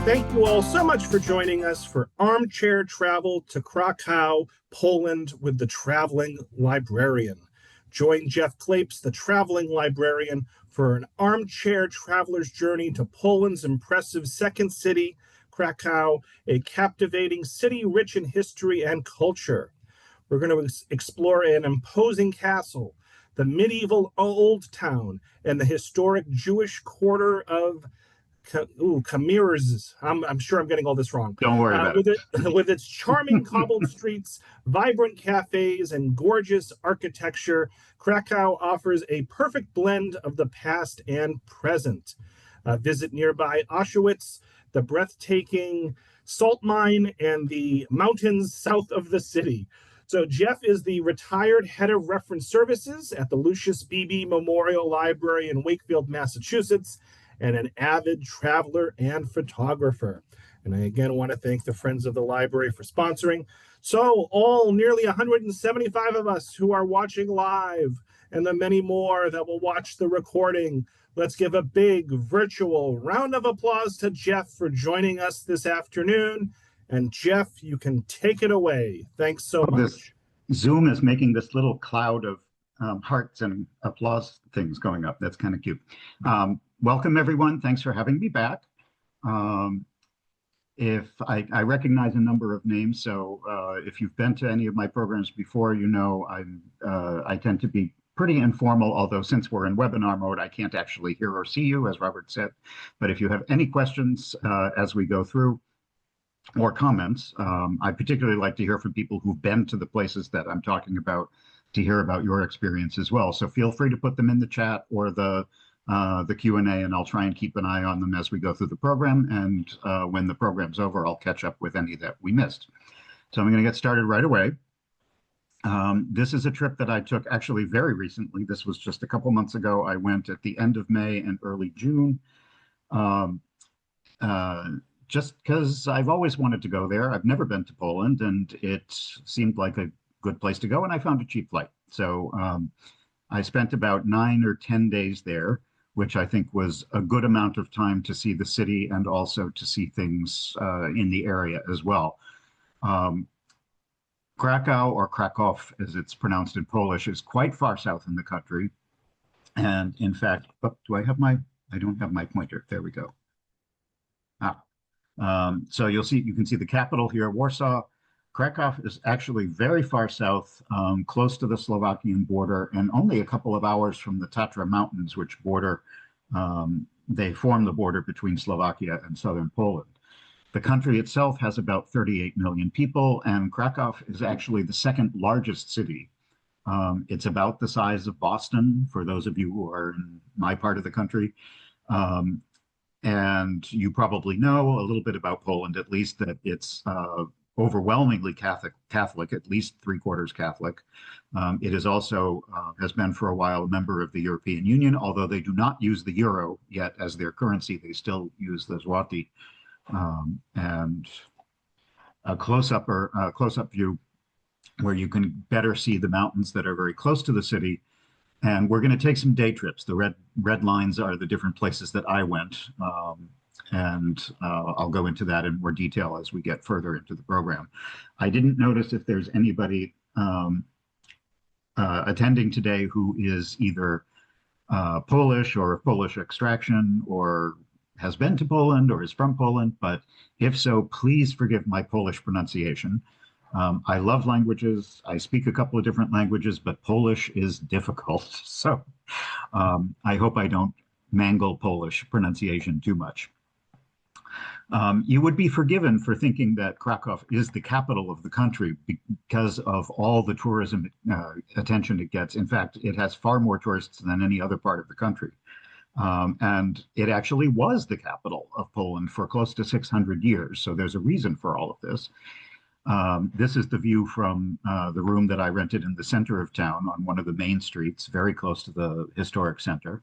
Thank you all so much for joining us for Armchair Travel to Krakow, Poland with the Traveling Librarian. Join Jeff Klapes, the Traveling Librarian, for an armchair traveler's journey to Poland's impressive second city, Krakow, a captivating city rich in history and culture. We're going to explore an imposing castle, the medieval Old Town, and the historic Jewish quarter of Kamirs. I'm sure I'm getting all this wrong. Don't worry about it. With its charming cobbled streets, vibrant cafes, and gorgeous architecture, Krakow offers a perfect blend of the past and present. Visit nearby Auschwitz, the breathtaking salt mine, and the mountains south of the city. So Jeff is the retired head of reference services at the Lucius Beebe Memorial Library in Wakefield, Massachusetts, and an avid traveler and photographer. And I again want to thank the Friends of the Library for sponsoring. So all nearly 175 of us who are watching live, and the many more that will watch the recording, let's give a big virtual round of applause to Jeff for joining us this afternoon. And Jeff, you can take it away. Thanks so much. This Zoom is making this little cloud of hearts and applause things going up. That's kind of cute. Welcome, everyone. Thanks for having me back. If I recognize a number of names, so if you've been to any of my programs before, you know I tend to be pretty informal, although since we're in webinar mode, I can't actually hear or see you, as Robert said. But if you have any questions as we go through, or comments, I particularly like to hear from people who've been to the places that I'm talking about, to hear about your experience as well. So feel free to put them in the chat or the Q&A, and I'll try and keep an eye on them as we go through the program. And when the program's over, I'll catch up with any that we missed. So I'm going to get started right away. This is a trip that I took actually very recently. This was just a couple months ago. I went at the end of May and early June. Just because I've always wanted to go there. I've never been to Poland, and it seemed like a good place to go, and I found a cheap flight. So I spent about 9 or 10 days there, which I think was a good amount of time to see the city and also to see things in the area as well. Krakow, or Krakow as it's pronounced in Polish, is quite far south in the country. And in fact, do I have I don't have my pointer. There we go. So you can see the capital here, Warsaw. Krakow is actually very far south, close to the Slovakian border, and only a couple of hours from the Tatra Mountains, which they form the border between Slovakia and southern Poland. The country itself has about 38 million people, and Krakow is actually the second largest city. It's about the size of Boston, for those of you who are in my part of the country. And you probably know a little bit about Poland, at least that it's overwhelmingly Catholic, at least 3/4 Catholic. It is also has been for a while a member of the European Union, although they do not use the euro yet as their currency. They still use the zloty. And a close-up view where you can better see the mountains that are very close to the city. And we're going to take some day trips. The red lines are the different places that I went. I'll go into that in more detail as we get further into the program. I didn't notice if there's anybody attending today who is either Polish or of Polish extraction, or has been to Poland or is from Poland. But if so, please forgive my Polish pronunciation. I love languages. I speak a couple of different languages, but Polish is difficult. So I hope I don't mangle Polish pronunciation too much. You would be forgiven for thinking that Krakow is the capital of the country because of all the tourism attention it gets. In fact, it has far more tourists than any other part of the country. And it actually was the capital of Poland for close to 600 years. So there's a reason for all of this. This is the view from the room that I rented in the center of town on one of the main streets, very close to the historic center.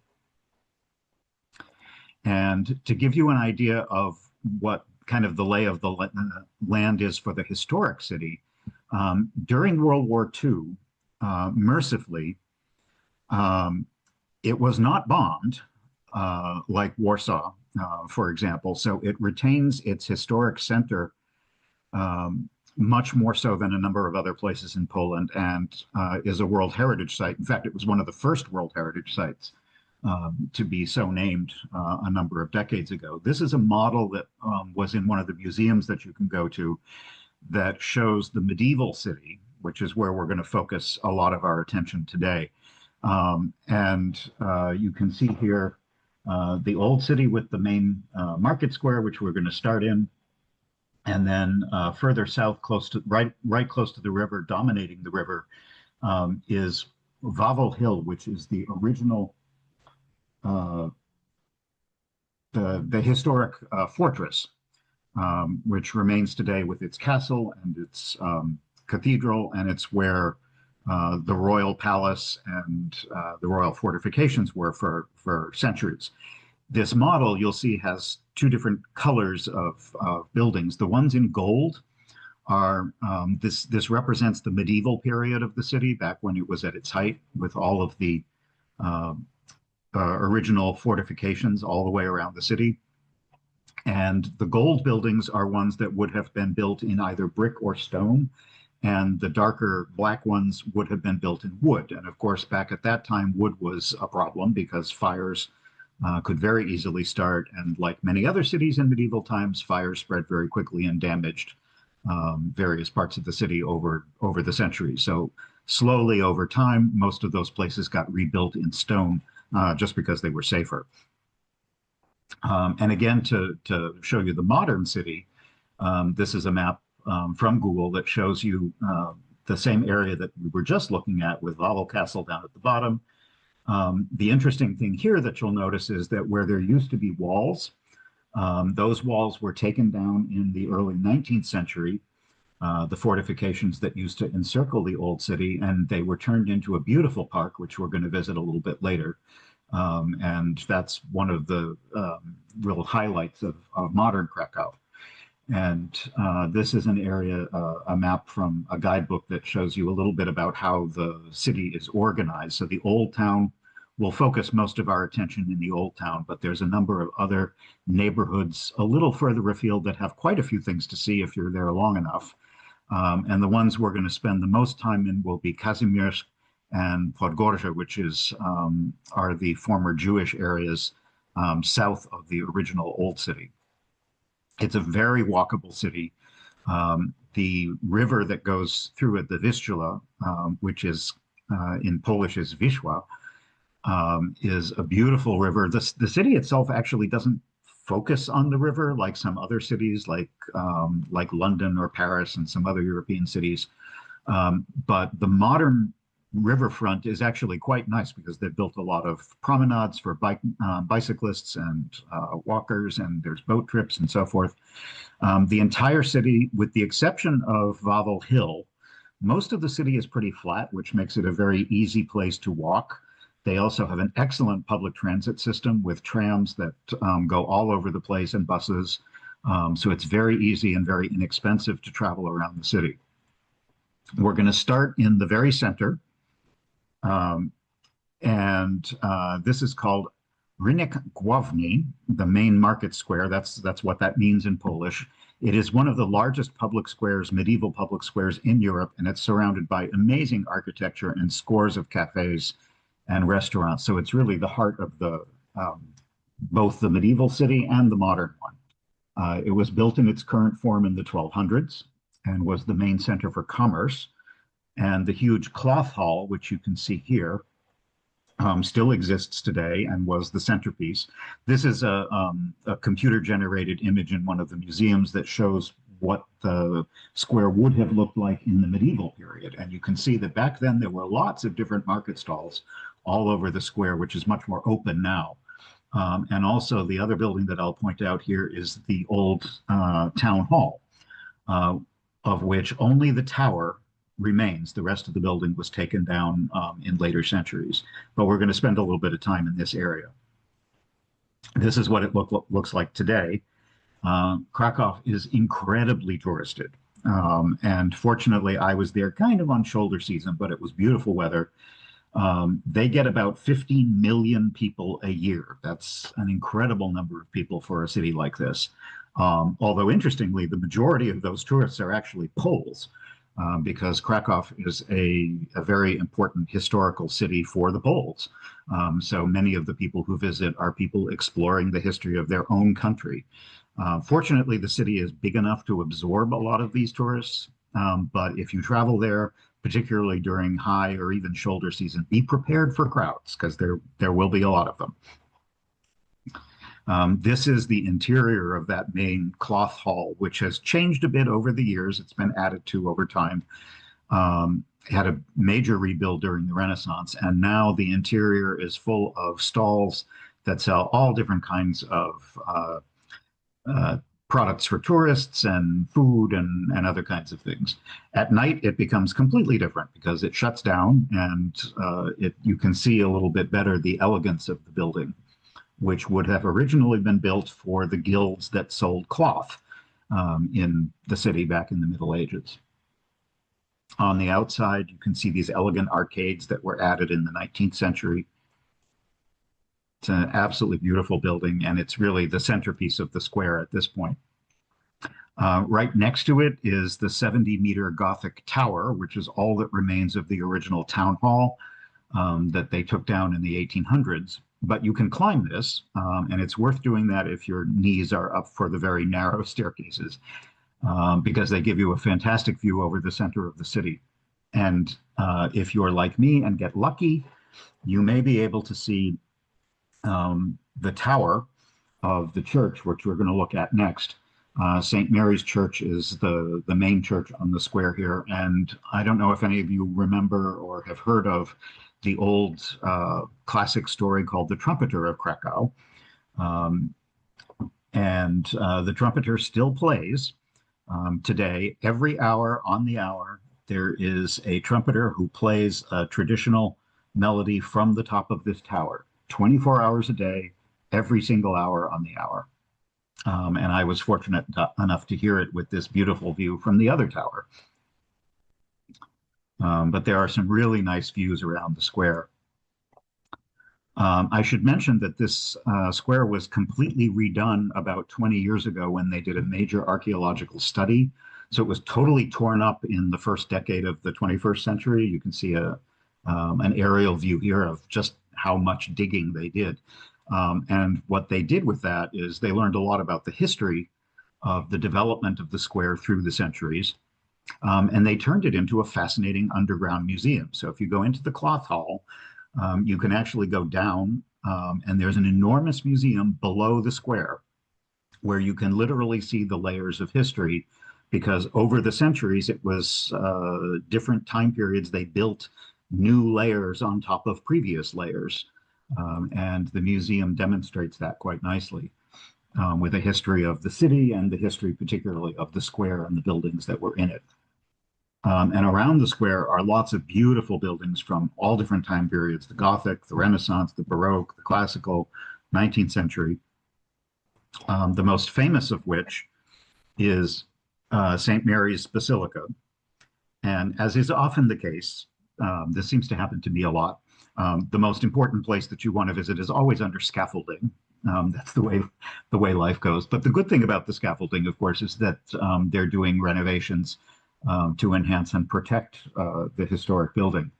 And to give you an idea of what kind of the lay of the land is for the historic city, during World War II, mercifully, it was not bombed like Warsaw for example. So it retains its historic center much more so than a number of other places in Poland, and is a World Heritage Site. In fact, it was one of the first World Heritage Sites to be so named a number of decades ago. This is a model that was in one of the museums that you can go to that shows the medieval city, which is where we're going to focus a lot of our attention today. And you can see here the old city with the main market square, which we're going to start in. And then further south, right close to the river, dominating the river, is Wawel Hill, which is the original, the historic fortress, which remains today with its castle and its cathedral, and it's where the royal palace and the royal fortifications were for centuries. This model, you'll see, has two different colors of buildings. The ones in gold are, this represents the medieval period of the city, back when it was at its height, with all of the original fortifications all the way around the city. And the gold buildings are ones that would have been built in either brick or stone, and the darker black ones would have been built in wood. And of course, back at that time, wood was a problem because fires could very easily start. And like many other cities in medieval times, fires spread very quickly and damaged various parts of the city over the centuries. So slowly over time, most of those places got rebuilt in stone just because they were safer. And again, to show you the modern city, this is a map from Google that shows you the same area that we were just looking at, with Wawel Castle down at the bottom. The interesting thing here that you'll notice is that where there used to be walls, those walls were taken down in the early 19th century, the fortifications that used to encircle the old city, and they were turned into a beautiful park, which we're going to visit a little bit later. And that's one of the real highlights of modern Krakow. And this is an area, a map from a guidebook that shows you a little bit about how the city is organized. So the old town, we'll focus most of our attention in the old town, but there's a number of other neighborhoods a little further afield that have quite a few things to see if you're there long enough. And the ones we're going to spend the most time in will be Kazimierz and Podgorze, which are the former Jewish areas south of the original old city. It's a very walkable city. The river that goes through it, the Vistula, which is in Polish is Wisła, is a beautiful river. The city itself actually doesn't focus on the river like some other cities, like London or Paris and some other European cities. But the modern riverfront is actually quite nice because they've built a lot of promenades for bicyclists and walkers, and there's boat trips and so forth. The entire city, with the exception of Wawel Hill, most of the city is pretty flat, which makes it a very easy place to walk. They also have an excellent public transit system with trams that go all over the place, and buses. So it's very easy and very inexpensive to travel around the city. We're going to start in the very center. This is called Rynek Główny, the main market square. That's what that means in Polish. It is one of the largest public squares, medieval public squares in Europe, and it's surrounded by amazing architecture and scores of cafes and restaurants. So it's really the heart of the both the medieval city and the modern one. It was built in its current form in the 1200s and was the main center for commerce. And the huge cloth hall, which you can see here, still exists today and was the centerpiece. This is a computer-generated image in one of the museums that shows what the square would have looked like in the medieval period. And you can see that back then there were lots of different market stalls all over the square, which is much more open now. And also the other building that I'll point out here is the old town hall, of which only the tower remains. The rest of the building was taken down in later centuries, but we're going to spend a little bit of time in this area. This is what it looks like today. Krakow is incredibly touristed. And fortunately, I was there kind of on shoulder season, but it was beautiful weather. They get about 15 million people a year. That's an incredible number of people for a city like this. Although interestingly, the majority of those tourists are actually Poles, because Krakow is a very important historical city for the Poles. So many of the people who visit are people exploring the history of their own country. Fortunately, the city is big enough to absorb a lot of these tourists. But if you travel there, particularly during high or even shoulder season, be prepared for crowds because there will be a lot of them. This is the interior of that main cloth hall, which has changed a bit over the years. It's been added to over time. It had a major rebuild during the Renaissance, and now the interior is full of stalls that sell all different kinds of products for tourists and food and other kinds of things. At night, it becomes completely different because it shuts down and you can see a little bit better the elegance of the building, which would have originally been built for the guilds that sold cloth in the city back in the Middle Ages. On the outside, you can see these elegant arcades that were added in the 19th century. It's an absolutely beautiful building, and it's really the centerpiece of the square at this point. Right next to it is the 70-meter Gothic tower, which is all that remains of the original town hall that they took down in the 1800s. But you can climb this, and it's worth doing that if your knees are up for the very narrow staircases, because they give you a fantastic view over the center of the city. And if you're like me and get lucky, you may be able to see the tower of the church, which we're going to look at next. St. Mary's Church is the main church on the square here. And I don't know if any of you remember or have heard of the old classic story called The Trumpeter of Krakow. The Trumpeter still plays today. Every hour on the hour, there is a trumpeter who plays a traditional melody from the top of this tower. 24 hours a day, every single hour on the hour. And I was fortunate enough to hear it with this beautiful view from the other tower. But there are some really nice views around the square. I should mention that this square was completely redone about 20 years ago when they did a major archaeological study. So it was totally torn up in the first decade of the 21st century. You can see an aerial view here of just how much digging they did. And what they did with that is they learned a lot about the history of the development of the square through the centuries. And they turned it into a fascinating underground museum. So if you go into the cloth hall, you can actually go down and there's an enormous museum below the square where you can literally see the layers of history, because over the centuries, it was different time periods. They built new layers on top of previous layers. And the museum demonstrates that quite nicely with a history of the city and the history particularly of the square and the buildings that were in it. And around the square are lots of beautiful buildings from all different time periods: the Gothic, the Renaissance, the Baroque, the Classical, 19th century. The most famous of which is St. Mary's Basilica. And as is often the case, this seems to happen to me a lot, the most important place that you want to visit is always under scaffolding. That's the way life goes. But the good thing about the scaffolding, of course, is that they're doing renovations to enhance and protect the historic building.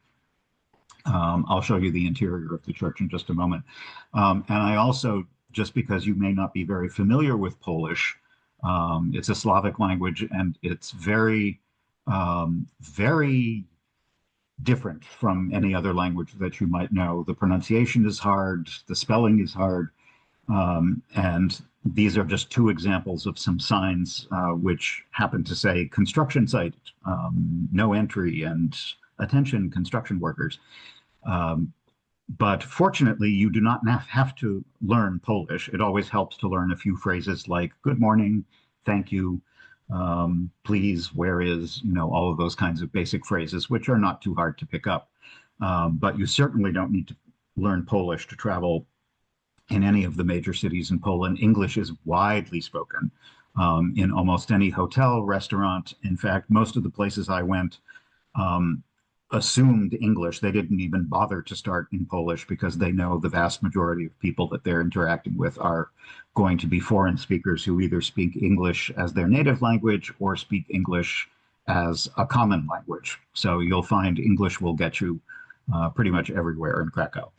I'll show you the interior of the church in just a moment. And I also, just because you may not be very familiar with Polish, it's a Slavic language, and it's very, very different from any other language that you might know. The pronunciation is hard, the spelling is hard, and these are just two examples of some signs which happen to say construction site, no entry, and attention construction workers. But fortunately, you do not have to learn Polish. It always helps to learn a few phrases like good morning, thank you, please, where is, all of those kinds of basic phrases, which are not too hard to pick up. But you certainly don't need to learn Polish to travel in any of the major cities in Poland. English is widely spoken in almost any hotel, restaurant. In fact, most of the places I went, assumed English. They didn't even bother to start in Polish because they know the vast majority of people that they're interacting with are going to be foreign speakers who either speak English as their native language or speak English as a common language. So you'll find English will get you pretty much everywhere in Krakow.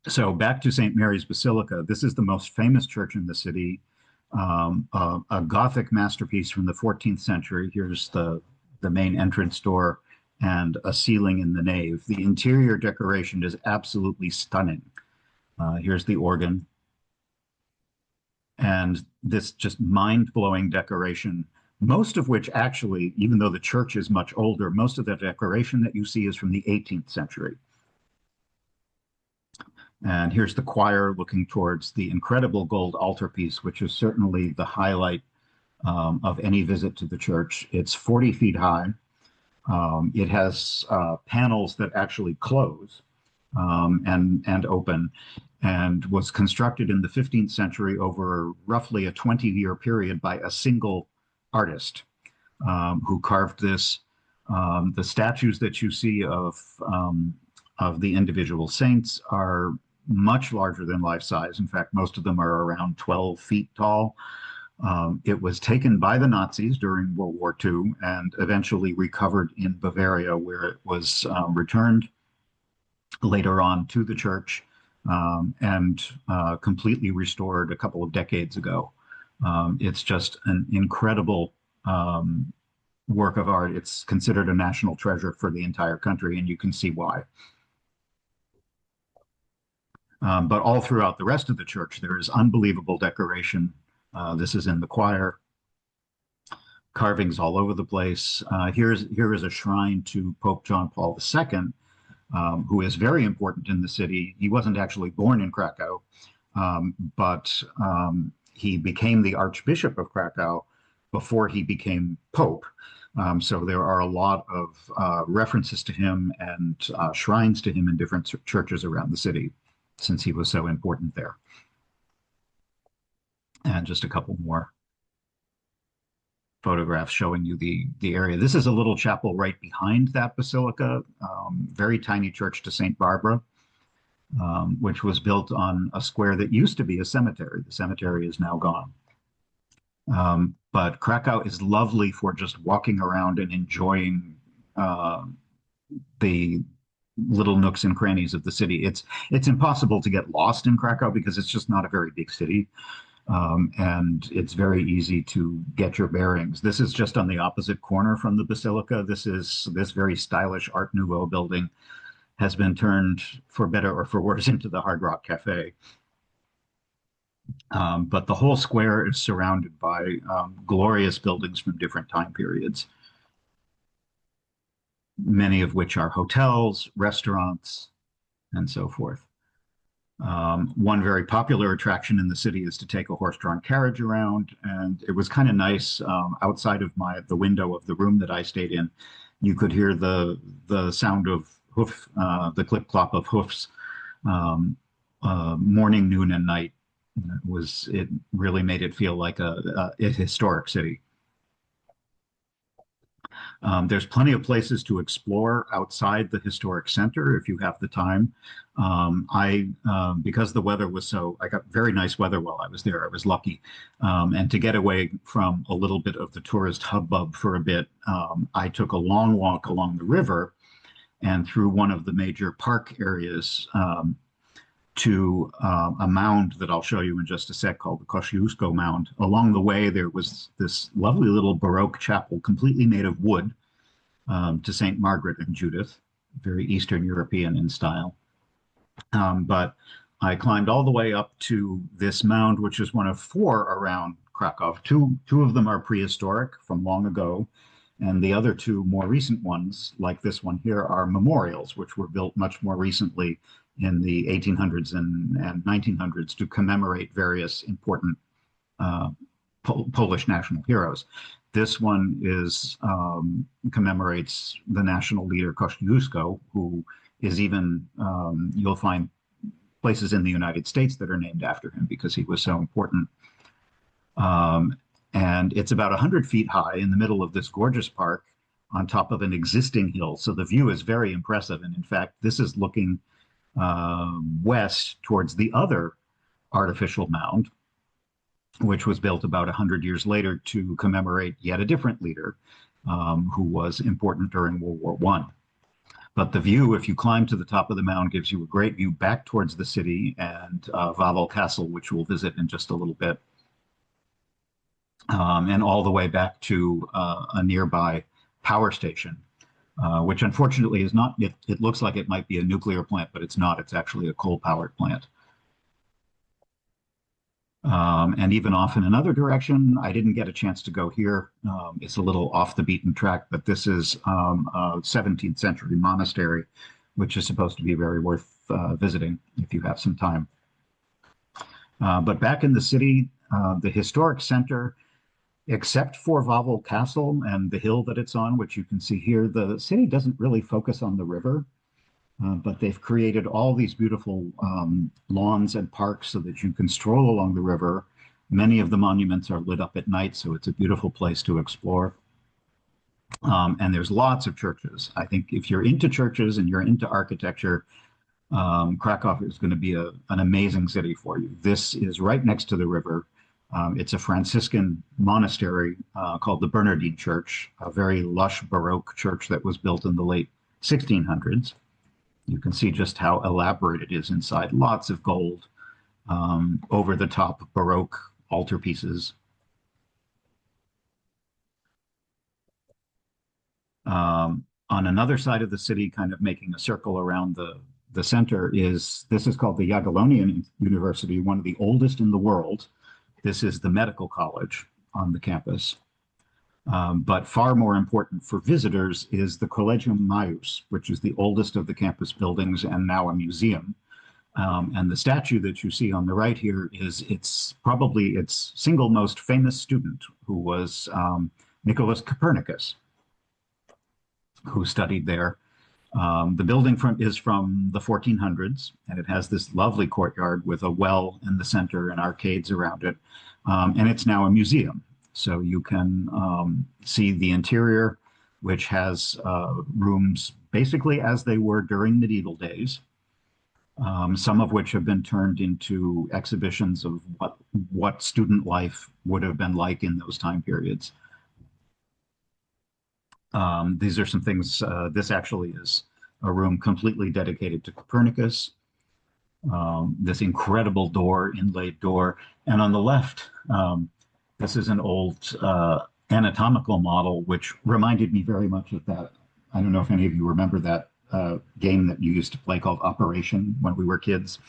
So back to St. Mary's Basilica. This is the most famous church in the city, a Gothic masterpiece from the 14th century. Here's the main entrance door and a ceiling in the nave. The interior decoration is absolutely stunning. Here's the organ. And this just mind-blowing decoration, most of which actually, even though the church is much older, most of the decoration that you see is from the 18th century. And here's the choir looking towards the incredible gold altarpiece, which is certainly the highlight of any visit to the church. It's 40 feet high. It has panels that actually close and open, and was constructed in the 15th century over roughly a 20-year period by a single artist who carved this. The statues that you see of the individual saints are much larger than life size. In fact, most of them are around 12 feet tall. It was taken by the Nazis during World War II and eventually recovered in Bavaria, where it was returned later on to the church and completely restored a couple of decades ago. It's just an incredible work of art. It's considered a national treasure for the entire country, and you can see why. But all throughout the rest of the church, there is unbelievable decoration. This is in the choir. Carvings all over the place. Here is a shrine to Pope John Paul II, who is very important in the city. He wasn't actually born in Krakow, but he became the Archbishop of Krakow before he became Pope. So there are a lot of references to him and shrines to him in different churches around the city, since he was so important there. And just a couple more photographs showing you the area. This is a little chapel right behind that basilica, very tiny church to St. Barbara, which was built on a square that used to be a cemetery. The cemetery is now gone. But Krakow is lovely for just walking around and enjoying the little nooks and crannies of the city. It's impossible to get lost in Krakow because it's just not a very big city. And it's very easy to get your bearings. This is just on the opposite corner from the basilica. This very stylish Art Nouveau building has been turned, for better or for worse, into the Hard Rock Cafe. But the whole square is surrounded by glorious buildings from different time periods, many of which are hotels, restaurants, and so forth. One very popular attraction in the city is to take a horse-drawn carriage around, and it was kind of nice. Outside of the window of the room that I stayed in, you could hear the sound of the clip-clop of hoofs, morning, noon, and night. It really made it feel like a historic city. There's plenty of places to explore outside the historic center if you have the time. Because the weather was I got very nice weather while I was there. I was lucky. And to get away from a little bit of the tourist hubbub for a bit, I took a long walk along the river and through one of the major park areas to a mound that I'll show you in just a sec called the Kosciuszko Mound. Along the way, there was this lovely little Baroque chapel completely made of wood to St. Margaret and Judith, very Eastern European in style. But I climbed all the way up to this mound, which is one of 4 around Krakow. Two of them are prehistoric from long ago, and the other 2 more recent ones, like this one here, are memorials, which were built much more recently in the 1800s and 1900s to commemorate various important Polish national heroes. This one commemorates the national leader Kosciuszko, who is even, you'll find places in the United States that are named after him because he was so important. And it's about 100 feet high in the middle of this gorgeous park. on top of an existing hill. So the view is very impressive. And in fact, this is looking west towards the other artificial mound, which was built about 100 years later to commemorate yet a different leader who was important during World War I. But the view, if you climb to the top of the mound, gives you a great view back towards the city and Wawel Castle, which we'll visit in just a little bit, and all the way back to a nearby power station, which unfortunately is not, it looks like it might be a nuclear plant, but it's not. It's actually a coal-powered plant. And even off in another direction, I didn't get a chance to go here. It's a little off the beaten track, but this is a 17th century monastery, which is supposed to be very worth visiting if you have some time. But back in the city, the historic center, except for Wawel Castle and the hill that it's on, which you can see here, the city doesn't really focus on the river. But they've created all these beautiful lawns and parks so that you can stroll along the river. Many of the monuments are lit up at night, so it's a beautiful place to explore. And there's lots of churches. I think if you're into churches and you're into architecture, Krakow is going to be an amazing city for you. This is right next to the river. It's a Franciscan monastery called the Bernardine Church, a very lush Baroque church that was built in the late 1600s. You can see just how elaborate it is inside. Lots of gold, over-the-top Baroque altarpieces. On another side of the city, kind of making a circle around the center, this is called the Jagiellonian University, one of the oldest in the world. This is the medical college on the campus. But far more important for visitors is the Collegium Maius, which is the oldest of the campus buildings and now a museum. And the statue that you see on the right here is probably its single most famous student, who was Nicholas Copernicus, who studied there. The building is from the 1400s, and it has this lovely courtyard with a well in the center and arcades around it. And it's now a museum. So you can see the interior, which has rooms basically as they were during medieval days, some of which have been turned into exhibitions of what student life would have been like in those time periods. These are some things, this actually is a room completely dedicated to Copernicus. This incredible door, inlaid door. And on the left, this is an old anatomical model, which reminded me very much of that. I don't know if any of you remember that game that you used to play called Operation when we were kids,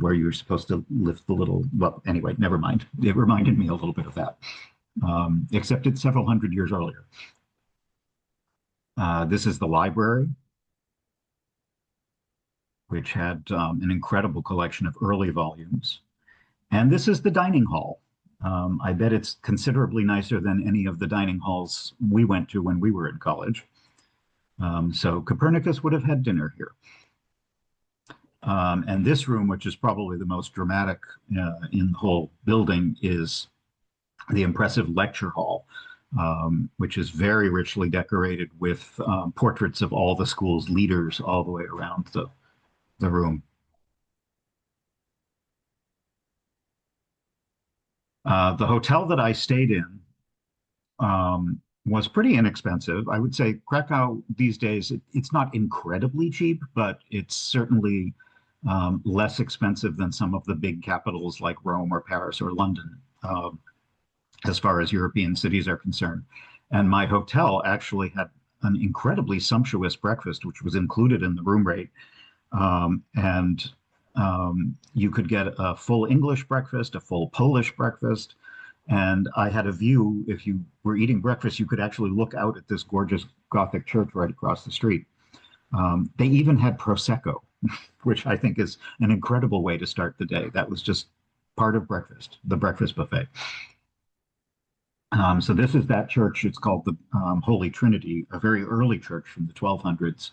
where you were supposed to lift the little, well, anyway, never mind. It reminded me a little bit of that, except it's several hundred years earlier. This is the library, which had an incredible collection of early volumes. And this is the dining hall. I bet it's considerably nicer than any of the dining halls we went to when we were in college. So Copernicus would have had dinner here. And this room, which is probably the most dramatic in the whole building, is the impressive lecture hall, which is very richly decorated with portraits of all the school's leaders all the way around the room. The hotel that I stayed in was pretty inexpensive. I would say Krakow these days, it's not incredibly cheap, but it's certainly less expensive than some of the big capitals like Rome or Paris or London, as far as European cities are concerned. And my hotel actually had an incredibly sumptuous breakfast, which was included in the room rate. You could get a full English breakfast, a full Polish breakfast, and I had a view. If you were eating breakfast, you could actually look out at this gorgeous Gothic church right across the street. They even had Prosecco, which I think is an incredible way to start the day. That was just part of breakfast, the breakfast buffet. So this is that church. It's called the Holy Trinity, a very early church from the 1200s,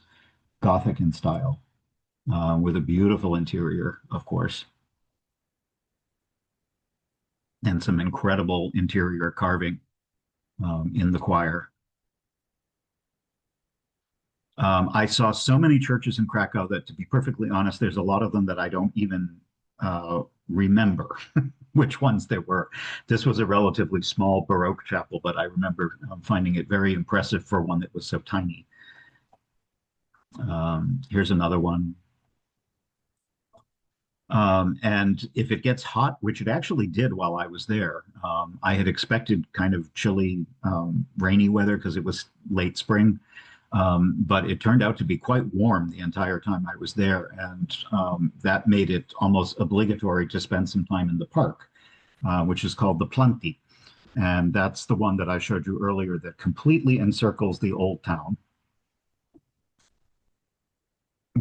Gothic in style. With a beautiful interior, of course, and some incredible interior carving in the choir. I saw so many churches in Krakow that, to be perfectly honest, there's a lot of them that I don't even remember which ones there were. This was a relatively small Baroque chapel, but I remember finding it very impressive for one that was so tiny. Here's another one. And if it gets hot, which it actually did while I was there, I had expected kind of chilly, rainy weather because it was late spring. But it turned out to be quite warm the entire time I was there, and that made it almost obligatory to spend some time in the park, which is called the Planti. And that's the one that I showed you earlier that completely encircles the old town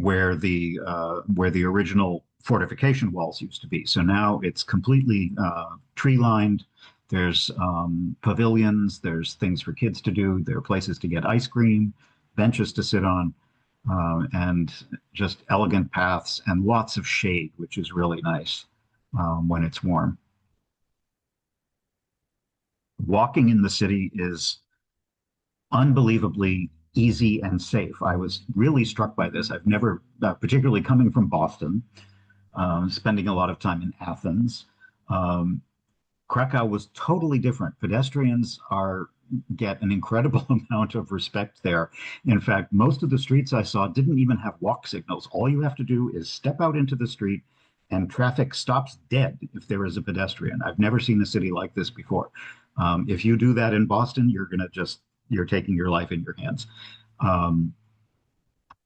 where the original fortification walls used to be. So now it's completely tree lined. There's pavilions, there's things for kids to do, there are places to get ice cream, benches to sit on, and just elegant paths and lots of shade, which is really nice when it's warm. Walking in the city is unbelievably easy and safe. I was really struck by this. I've never, particularly coming from Boston, spending a lot of time in Athens. Krakow was totally different. Pedestrians get an incredible amount of respect there. In fact, most of the streets I saw didn't even have walk signals. All you have to do is step out into the street and traffic stops dead if there is a pedestrian. I've never seen a city like this before. If you do that in Boston, you're taking your life in your hands.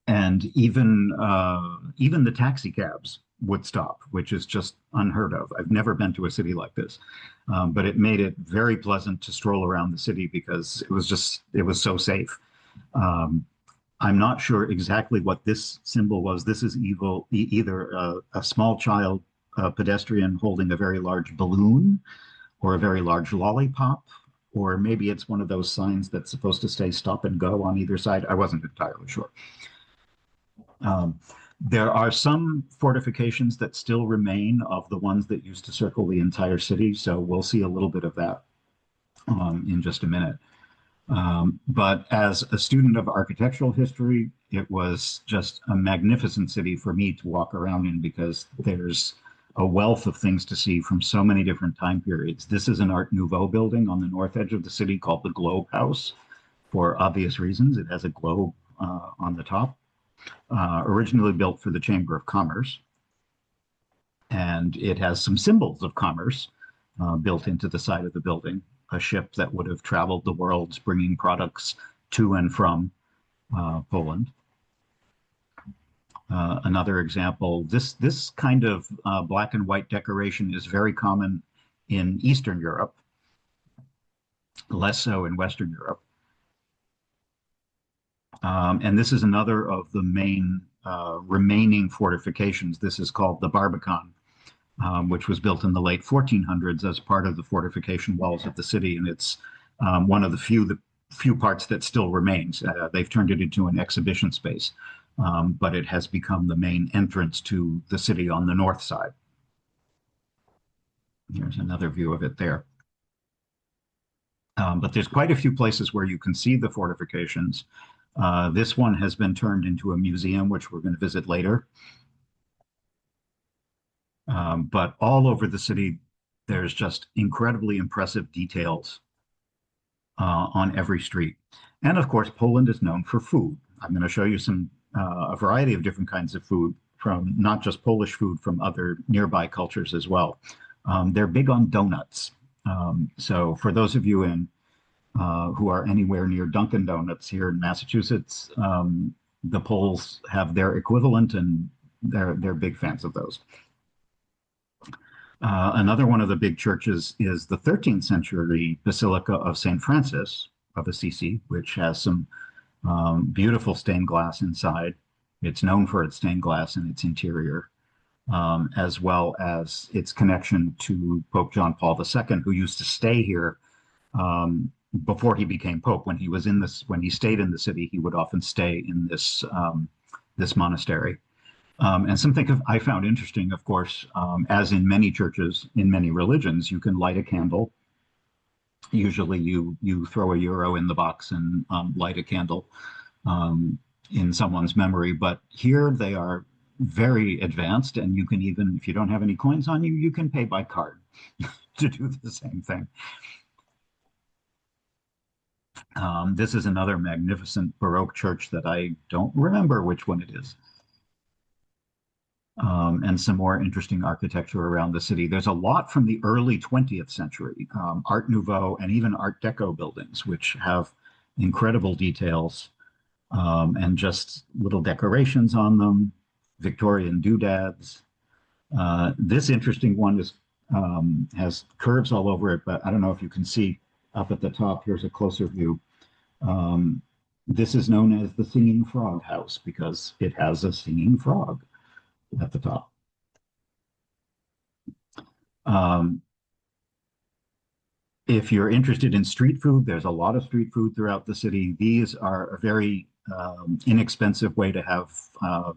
And even the taxi cabs would stop, which is just unheard of. I've never been to a city like this, but it made it very pleasant to stroll around the city because it was so safe. I'm not sure exactly what this symbol was. This is either a small child, a pedestrian holding a very large balloon or a very large lollipop, or maybe it's one of those signs that's supposed to say stop and go on either side. I wasn't entirely sure. There are some fortifications that still remain of the ones that used to circle the entire city, so we'll see a little bit of that in just a minute. But as a student of architectural history, it was just a magnificent city for me to walk around in because there's a wealth of things to see from so many different time periods. This is an Art Nouveau building on the north edge of the city called the Globe House for obvious reasons. It has a globe on the top. Originally built for the Chamber of Commerce. And it has some symbols of commerce built into the side of the building, a ship that would have traveled the world bringing products to and from Poland. Another example, this kind of black and white decoration is very common in Eastern Europe, less so in Western Europe. And this is another of the main remaining fortifications. This is called the Barbican, which was built in the late 1400s as part of the fortification walls of the city. And it's one of the few parts that still remains. They've turned it into an exhibition space, but it has become the main entrance to the city on the north side. Here's another view of it there. But there's quite a few places where you can see the fortifications. This one has been turned into a museum, which we're going to visit later. But all over the city, there's just incredibly impressive details on every street. And of course, Poland is known for food. I'm going to show you a variety of different kinds of food from not just Polish food, from other nearby cultures as well. They're big on donuts. So for those of you who are anywhere near Dunkin' Donuts here in Massachusetts, the Poles have their equivalent, and they're big fans of those. Another one of the big churches is the 13th century Basilica of St. Francis of Assisi, which has some beautiful stained glass inside. It's known for its stained glass in its interior, as well as its connection to Pope John Paul II, who used to stay here before he became Pope. When he stayed in the city, he would often stay in this monastery. And something I found interesting, of course, as in many churches, in many religions, you can light a candle. Usually you throw €1 in the box and light a candle. in someone's memory, but here they are very advanced, and you can even, if you don't have any coins on you, you can pay by card to do the same thing. This is another magnificent Baroque church that I don't remember which one it is. And some more interesting architecture around the city. There's a lot from the early 20th century, Art Nouveau and even Art Deco buildings, which have incredible details and just little decorations on them, Victorian doodads. This interesting one has curves all over it, but I don't know if you can see up at the top. Here's a closer view. This is known as the Singing Frog House because it has a singing frog at the top. If you're interested in street food, there's a lot of street food throughout the city. These are a very inexpensive way to have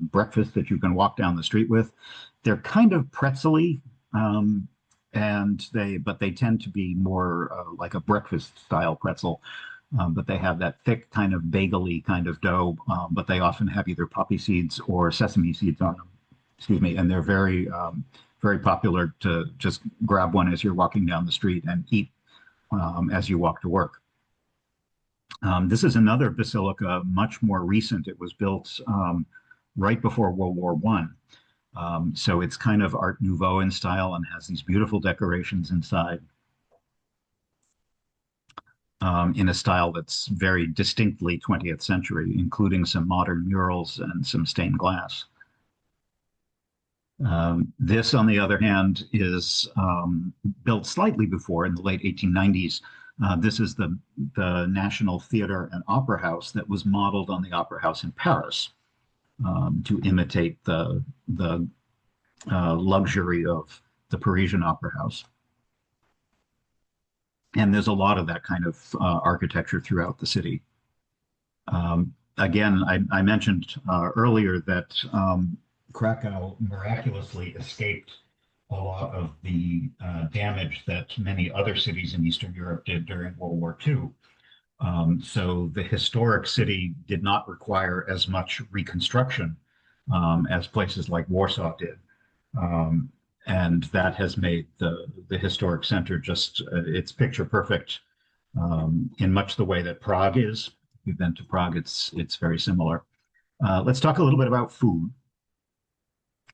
breakfast that you can walk down the street with. They're kind of pretzel-y, but they tend to be more like a breakfast style pretzel. But they have that thick kind of bagel-y kind of dough, but they often have either poppy seeds or sesame seeds on them. Excuse me, and they're very, very popular to just grab one as you're walking down the street and eat as you walk to work. This is another basilica, much more recent. It was built right before World War I. So it's kind of Art Nouveau in style and has these beautiful decorations inside in a style that's very distinctly 20th century, including some modern murals and some stained glass. This, on the other hand, is built slightly before in the late 1890s. This is the National Theatre and Opera House that was modeled on the Opera House in Paris to imitate the luxury of the Parisian Opera House. And there's a lot of that kind of architecture throughout the city. Again, I mentioned earlier that Krakow miraculously escaped a lot of the damage that many other cities in Eastern Europe did during World War II. So the historic city did not require as much reconstruction as places like Warsaw did. And that has made the historic center just, it's picture perfect in much the way that Prague is. If you've been to Prague, it's very similar. Let's talk a little bit about food.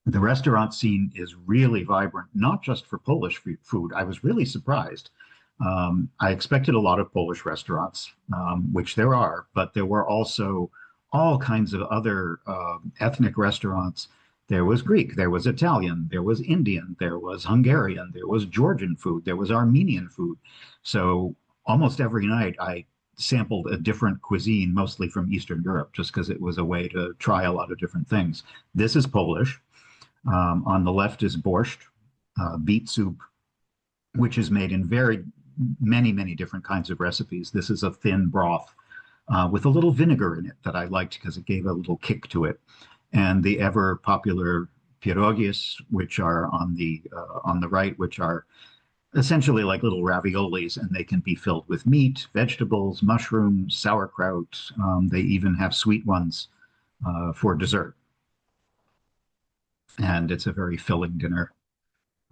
The restaurant scene is really vibrant, not just for Polish food. I was really surprised. I expected a lot of Polish restaurants, which there are, but there were also all kinds of other ethnic restaurants. There was Greek, there was Italian, there was Indian, there was Hungarian, there was Georgian food, there was Armenian food. So almost every night I sampled a different cuisine, mostly from Eastern Europe, just because it was a way to try a lot of different things. This is Polish. On the left is borscht, beet soup, which is made in many different kinds of recipes. This is a thin broth with a little vinegar in it that I liked because it gave a little kick to it. And the ever popular pierogies, which are on the right, which are essentially like little raviolis, and they can be filled with meat, vegetables, mushrooms, sauerkraut. They even have sweet ones for dessert. And it's a very filling dinner.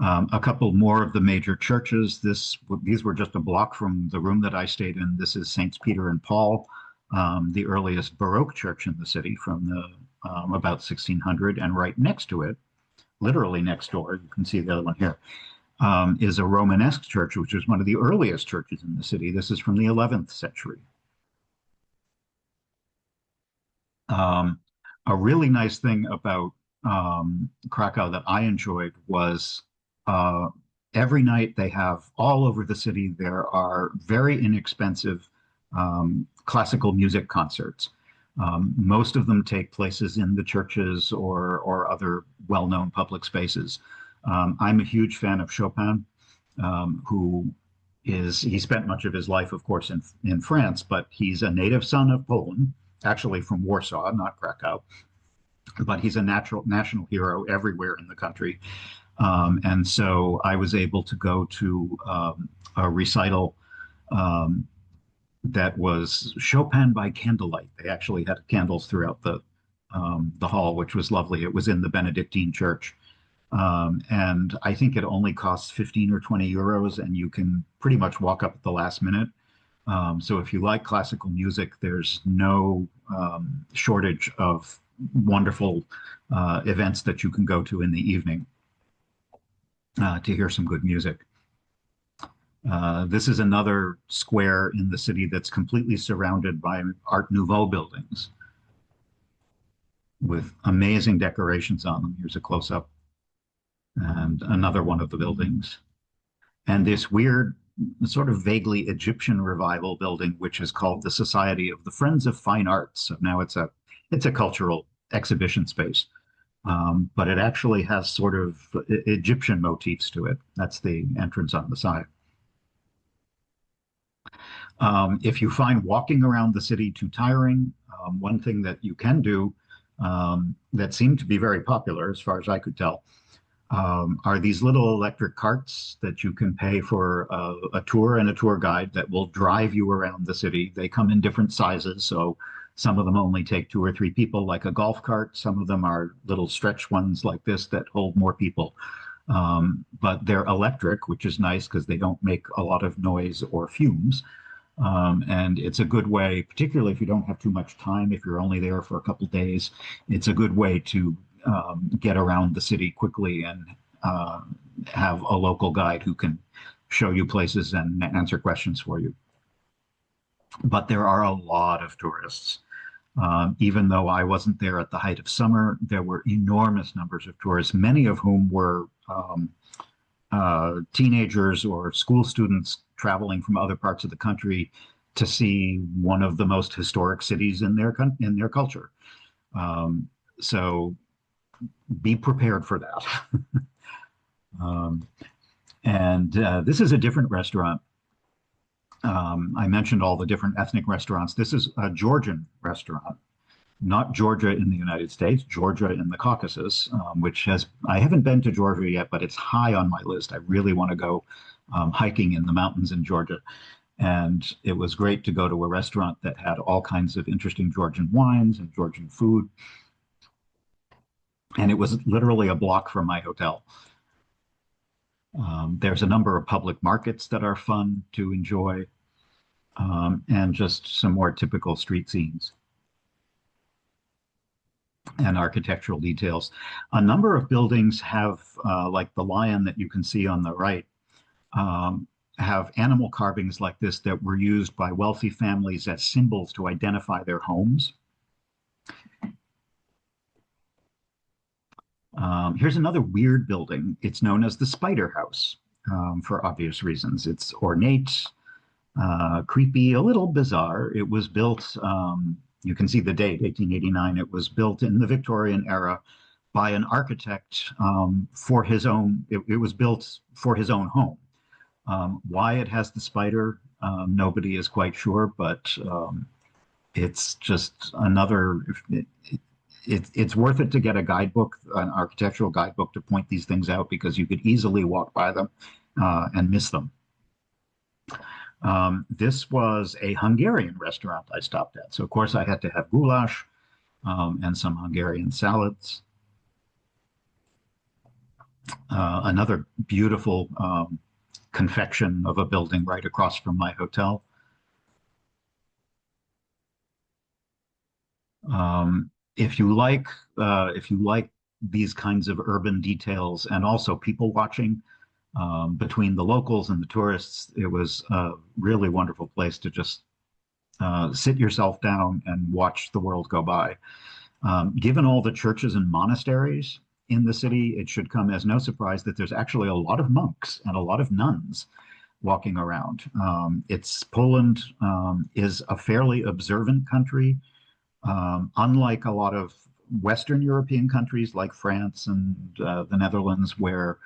A couple more of the major churches. These were just a block from the room that I stayed in. This is Saints Peter and Paul, the earliest Baroque church in the city from about 1600. And right next to it, literally next door, you can see the other one here, is a Romanesque church, which is one of the earliest churches in the city. This is from the 11th century. A really nice thing about Krakow that I enjoyed was every night they have all over the city, there are very inexpensive classical music concerts. Most of them take places in the churches or other well-known public spaces. I'm a huge fan of Chopin, he spent much of his life, of course, in France, but he's a native son of Poland, actually from Warsaw, not Krakow. But he's a national hero everywhere in the country. And so I was able to go to a recital that was Chopin by candlelight. They actually had candles throughout the the hall, which was lovely. It was in the Benedictine church. And I think it only costs 15 or 20 euros, and you can pretty much walk up at the last minute. So if you like classical music, there's no shortage of wonderful events that you can go to in the evening to hear some good music. This is another square in the city that's completely surrounded by Art Nouveau buildings with amazing decorations on them. Here's a close-up, and another one of the buildings. And this weird, sort of vaguely Egyptian revival building, which is called the Society of the Friends of Fine Arts. So now it's a cultural exhibition space, but it actually has sort of Egyptian motifs to it. That's the entrance on the side. If you find walking around the city too tiring, one thing that you can do that seemed to be very popular, as far as I could tell, are these little electric carts that you can pay for a tour and a tour guide that will drive you around the city. They come in different sizes, so some of them only take 2 or 3 people, like a golf cart. Some of them are little stretch ones like this that hold more people. But they're electric, which is nice because they don't make a lot of noise or fumes. And it's a good way, particularly if you don't have too much time, if you're only there for a couple days, it's a good way to get around the city quickly and have a local guide who can show you places and answer questions for you. But there are a lot of tourists. Even though I wasn't there at the height of summer, there were enormous numbers of tourists, many of whom were teenagers or school students traveling from other parts of the country to see one of the most historic cities in their culture. So be prepared for that. And this is a different restaurant. I mentioned all the different ethnic restaurants. This is a Georgian restaurant, not Georgia in the United States, Georgia in the Caucasus, I haven't been to Georgia yet, but it's high on my list. I really want to go hiking in the mountains in Georgia. And it was great to go to a restaurant that had all kinds of interesting Georgian wines and Georgian food. And it was literally a block from my hotel. There's a number of public markets that are fun to enjoy, and just some more typical street scenes and architectural details. A number of buildings have, like the lion that you can see on the right, have animal carvings like this that were used by wealthy families as symbols to identify their homes. Here's another weird building. It's known as the Spider House, for obvious reasons. It's ornate, creepy, a little bizarre. It was built, you can see the date, 1889. It was built in the Victorian era by an architect for his own, it was built for his own home. Why it has the spider, nobody is quite sure, but it's just another, it's worth it to get a guidebook, an architectural guidebook, to point these things out, because you could easily walk by them and miss them. This was a Hungarian restaurant I stopped at. So of course I had to have goulash and some Hungarian salads. Another beautiful confection of a building right across from my hotel. If you like these kinds of urban details and also people watching between the locals and the tourists, it was a really wonderful place to just sit yourself down and watch the world go by. Given all the churches and monasteries in the city, it should come as no surprise that there's actually a lot of monks and a lot of nuns walking around. Poland is a fairly observant country. Unlike a lot of Western European countries like France and the Netherlands, where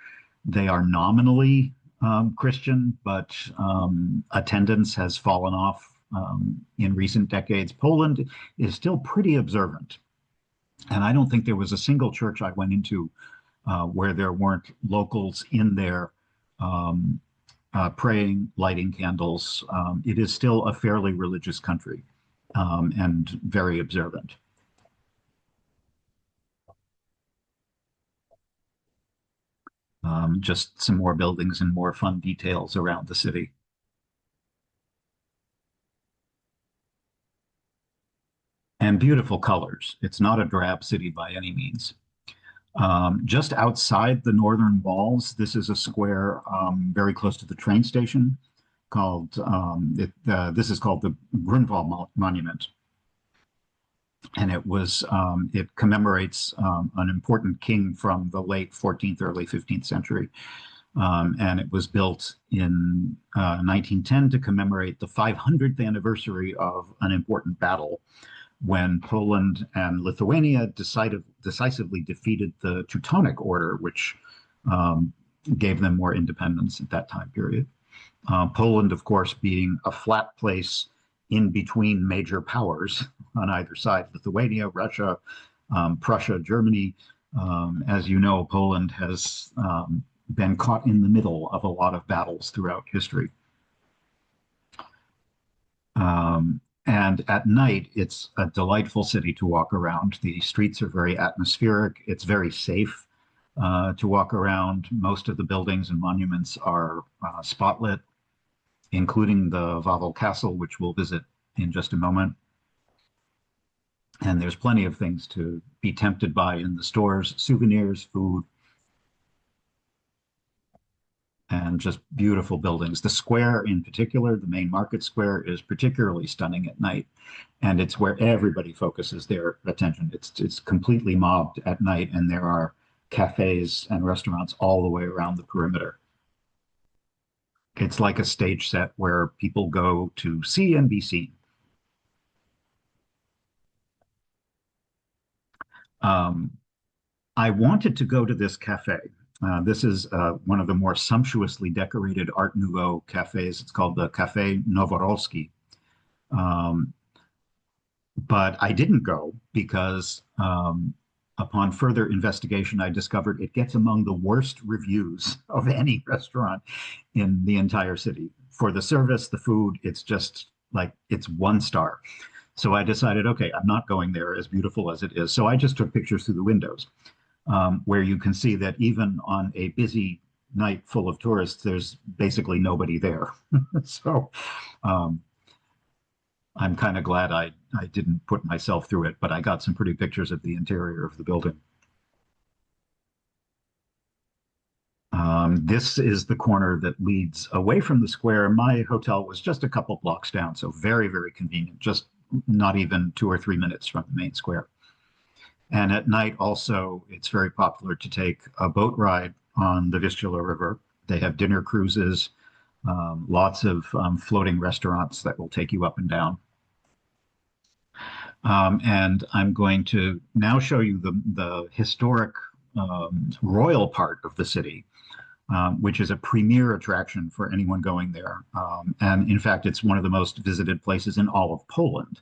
they are nominally Christian, but attendance has fallen off in recent decades, Poland is still pretty observant. And I don't think there was a single church I went into where there weren't locals in there praying, lighting candles. It is still a fairly religious country. And very observant. Just some more buildings and more fun details around the city. And beautiful colors. It's not a drab city by any means. Just outside the northern walls, this is a square very close to the train station called, this is called the Grunwald Monument. And it commemorates an important king from the late 14th, early 15th century. And it was built in 1910 to commemorate the 500th anniversary of an important battle when Poland and Lithuania decisively defeated the Teutonic Order, which gave them more independence at that time period. Poland, of course, being a flat place in between major powers on either side, Lithuania, Russia, Prussia, Germany. As you know, Poland has been caught in the middle of a lot of battles throughout history. And at night, it's a delightful city to walk around. The streets are very atmospheric. It's very safe to walk around. Most of the buildings and monuments are spotlit, including the Wawel Castle, which we'll visit in just a moment. And there's plenty of things to be tempted by in the stores, souvenirs, food, and just beautiful buildings. The square in particular, the main market square, is particularly stunning at night. And it's where everybody focuses their attention. It's completely mobbed at night, and there are cafes and restaurants all the way around the perimeter. It's like a stage set where people go to see and be seen. I wanted to go to this cafe. This is one of the more sumptuously decorated Art Nouveau cafes. It's called the Cafe Novorosky. But I didn't go because upon further investigation, I discovered it gets among the worst reviews of any restaurant in the entire city. For the service, the food, it's just like it's 1 star. So I decided, okay, I'm not going there, as beautiful as it is. So I just took pictures through the windows, where you can see that even on a busy night full of tourists, there's basically nobody there. So I'm kind of glad I didn't put myself through it, but I got some pretty pictures of the interior of the building. This is the corner that leads away from the square. My hotel was just a couple blocks down, so very, very convenient, just not even 2 or 3 minutes from the main square. And at night also, it's very popular to take a boat ride on the Vistula River. They have dinner cruises, lots of floating restaurants that will take you up and down. And I'm going to now show you the historic royal part of the city, which is a premier attraction for anyone going there. And in fact, it's one of the most visited places in all of Poland.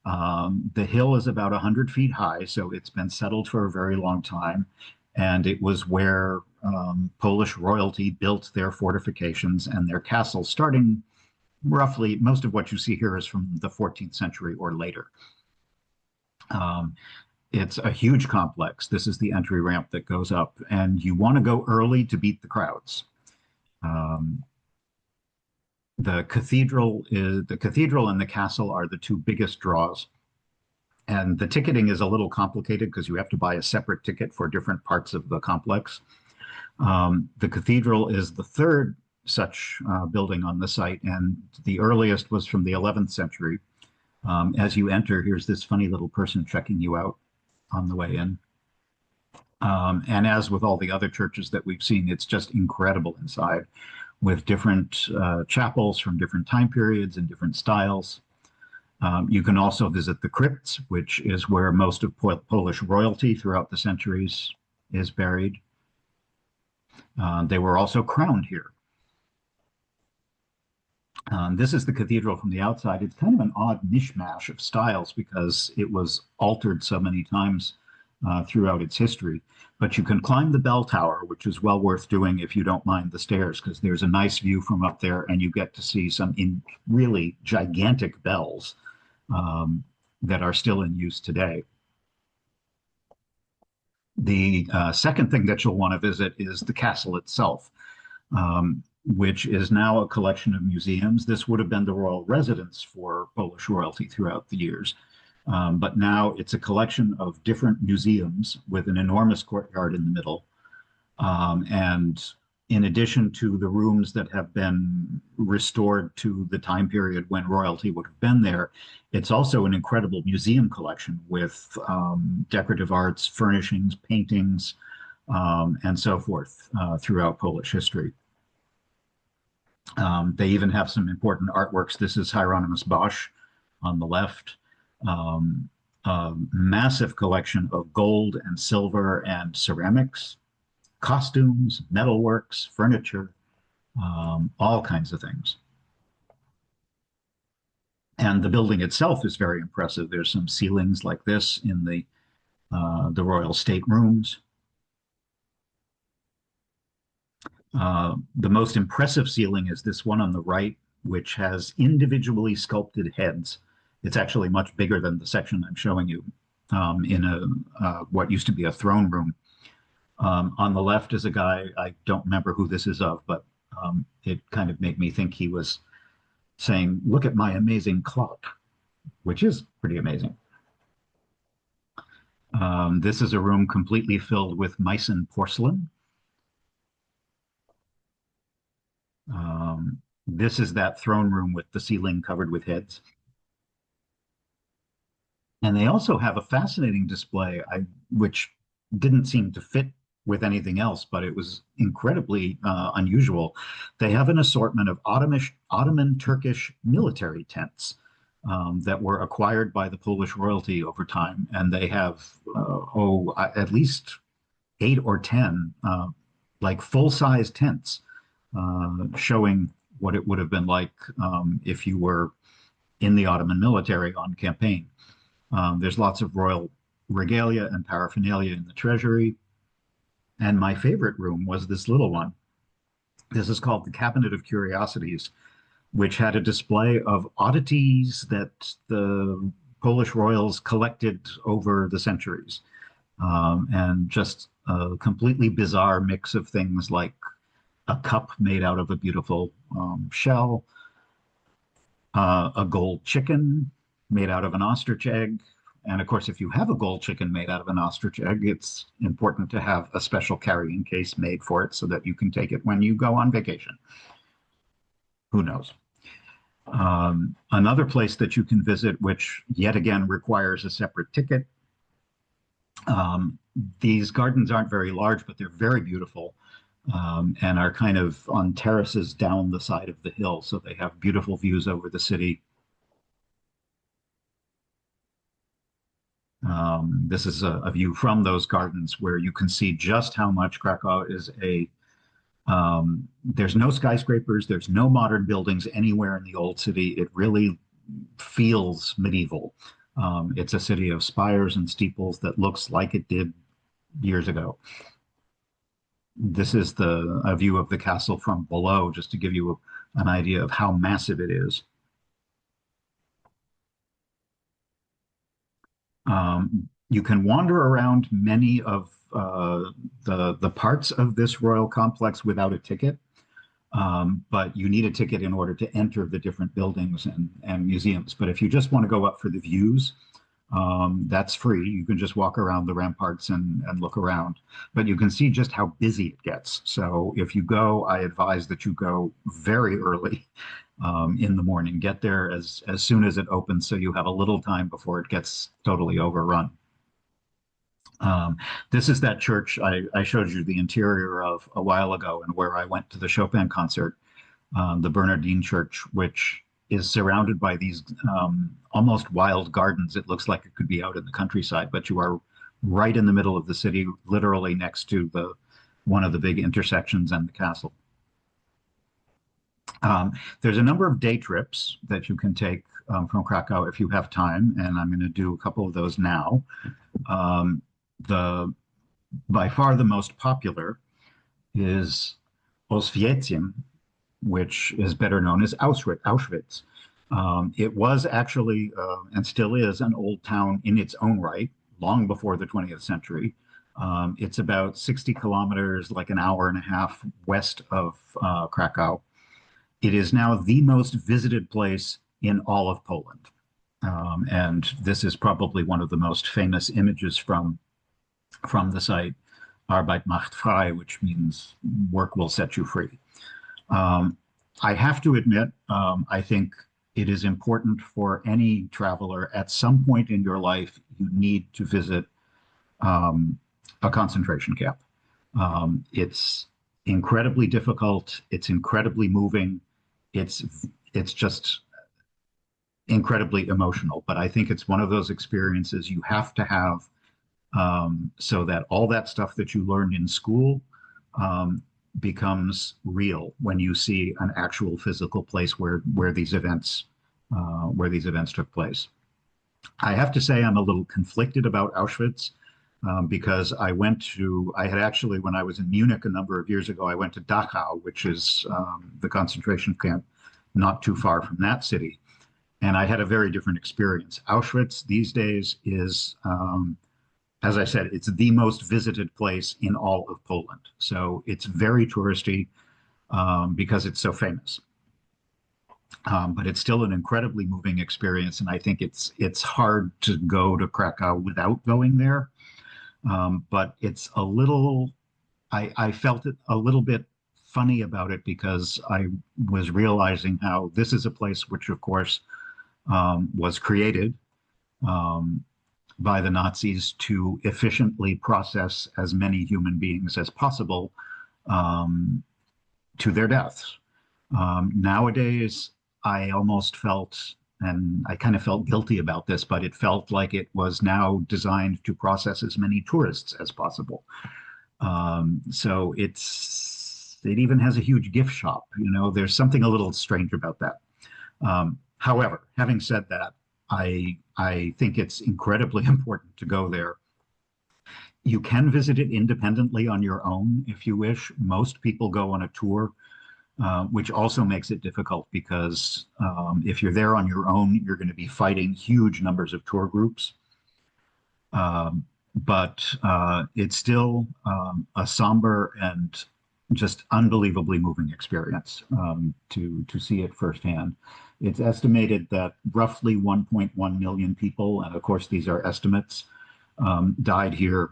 The hill is about 100 feet high, so it's been settled for a very long time. And it was where Polish royalty built their fortifications and their castles, starting roughly, most of what you see here is from the 14th century or later. It's a huge complex. This is the entry ramp that goes up, and you want to go early to beat the crowds. The cathedral and the castle are the two biggest draws. And the ticketing is a little complicated because you have to buy a separate ticket for different parts of the complex. The cathedral is the third such building on the site, and the earliest was from the 11th century. As you enter, here's this funny little person checking you out on the way in. And as with all the other churches that we've seen, it's just incredible inside, with different chapels from different time periods and different styles. You can also visit the crypts, which is where most of Polish royalty throughout the centuries is buried. They were also crowned here. This is the cathedral from the outside. It's kind of an odd mishmash of styles because it was altered so many times throughout its history. But you can climb the bell tower, which is well worth doing if you don't mind the stairs, because there's a nice view from up there, and you get to see some really gigantic bells that are still in use today. The second thing that you'll want to visit is the castle itself, which is now a collection of museums. This would have been the royal residence for Polish royalty throughout the years. But now it's a collection of different museums with an enormous courtyard in the middle. And in addition to the rooms that have been restored to the time period when royalty would have been there, it's also an incredible museum collection with decorative arts, furnishings, paintings, and so forth throughout Polish history. They even have some important artworks. This is Hieronymus Bosch on the left. A massive collection of gold and silver and ceramics, costumes, metalworks, furniture, all kinds of things. And the building itself is very impressive. There's some ceilings like this in the royal state rooms. The most impressive ceiling is this one on the right, which has individually sculpted heads. It's actually much bigger than the section I'm showing you in what used to be a throne room. On the left is a guy, I don't remember who this is of, but it kind of made me think he was saying, look at my amazing clock, which is pretty amazing. This is a room completely filled with Meissen porcelain. This is that throne room with the ceiling covered with heads. And they also have a fascinating display, which didn't seem to fit with anything else, but it was incredibly unusual. They have an assortment of Ottoman Turkish military tents that were acquired by the Polish royalty over time. And they have, at least 8 or 10 like full-size tents showing what it would have been like if you were in the Ottoman military on campaign. There's lots of royal regalia and paraphernalia in the treasury. And my favorite room was this little one. This is called the Cabinet of Curiosities, which had a display of oddities that the Polish royals collected over the centuries. And just a completely bizarre mix of things like a cup made out of a beautiful shell, a gold chicken made out of an ostrich egg. And of course, if you have a gold chicken made out of an ostrich egg, it's important to have a special carrying case made for it so that you can take it when you go on vacation. Who knows? Another place that you can visit, which yet again requires a separate ticket. These gardens aren't very large, but they're very beautiful. And are kind of on terraces down the side of the hill. So they have beautiful views over the city. This is a view from those gardens where you can see just how much Krakow is there's no skyscrapers, there's no modern buildings anywhere in the old city. It really feels medieval. It's a city of spires and steeples that looks like it did years ago. This is a view of the castle from below, just to give you an idea of how massive it is. You can wander around many of the parts of this royal complex without a ticket, but you need a ticket in order to enter the different buildings and museums. But if you just want to go up for the views, that's free. You can just walk around the ramparts and look around, but you can see just how busy it gets. So if you go, I advise that you go very early in the morning. Get there as soon as it opens so you have a little time before it gets totally overrun. This is that church I showed you the interior of a while ago and where I went to the Chopin concert, the Bernardine Church, which is surrounded by these almost wild gardens. It looks like it could be out in the countryside, but you are right in the middle of the city, literally next to one of the big intersections and the castle. There's a number of day trips that you can take from Krakow if you have time, and I'm going to do a couple of those now. By far the most popular is Oświęcim, which is better known as Auschwitz. It was actually, and still is, an old town in its own right, long before the 20th century. It's about 60 kilometers, like an hour and a half west of Krakow. It is now the most visited place in all of Poland. And this is probably one of the most famous images from the site, Arbeit macht frei, which means work will set you free. Um, I have to admit, I think it is important for any traveler at some point in your life, you need to visit um, a concentration camp. It's incredibly difficult. It's incredibly moving. It's it's just incredibly emotional. But I think it's one of those experiences you have to have so that all that stuff that you learned in school um, becomes real when you see an actual physical place where these events took place. I have to say I'm a little conflicted about Auschwitz because I had actually, when I was in Munich a number of years ago, I went to Dachau, which is the concentration camp not too far from that city. And I had a very different experience. Auschwitz these days is, as I said, it's the most visited place in all of Poland. So it's very touristy because it's so famous. But it's still an incredibly moving experience, and I think it's hard to go to Krakow without going there. But it's a little, I felt it a little bit funny about it because I was realizing how this is a place which, of course, was created um, by the Nazis to efficiently process as many human beings as possible um, to their deaths. Nowadays, I almost felt, and I kind of felt guilty about this, but it felt like it was now designed to process as many tourists as possible. So it even has a huge gift shop. You know, there's something a little strange about that. However, having said that, I think it's incredibly important to go there. You can visit it independently on your own if you wish. Most people go on a tour, which also makes it difficult because if you're there on your own, you're going to be fighting huge numbers of tour groups. But it's still a somber and just unbelievably moving experience to see it firsthand. It's estimated that roughly 1.1 million people, and of course these are estimates, died here.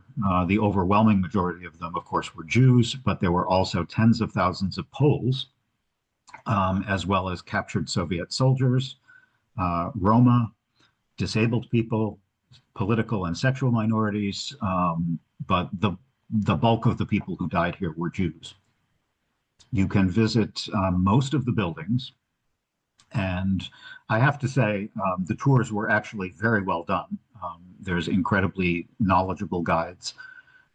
The overwhelming majority of them, of course, were Jews, but there were also tens of thousands of Poles, as well as captured Soviet soldiers, Roma, disabled people, political and sexual minorities, but the bulk of the people who died here were Jews. You can visit most of the buildings, and I have to say the tours were actually very well done. There's incredibly knowledgeable guides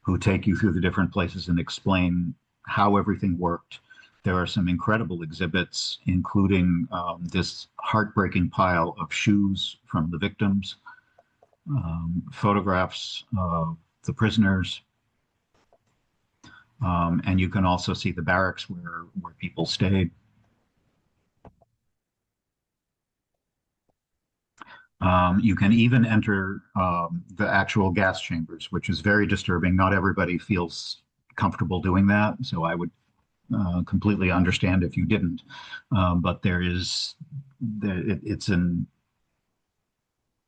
who take you through the different places and explain how everything worked. There are some incredible exhibits, including this heartbreaking pile of shoes from the victims, photographs of the prisoners, and you can also see the barracks where people stayed. You can even enter the actual gas chambers, which is very disturbing. Not everybody feels comfortable doing that, so I would completely understand if you didn't. But it's an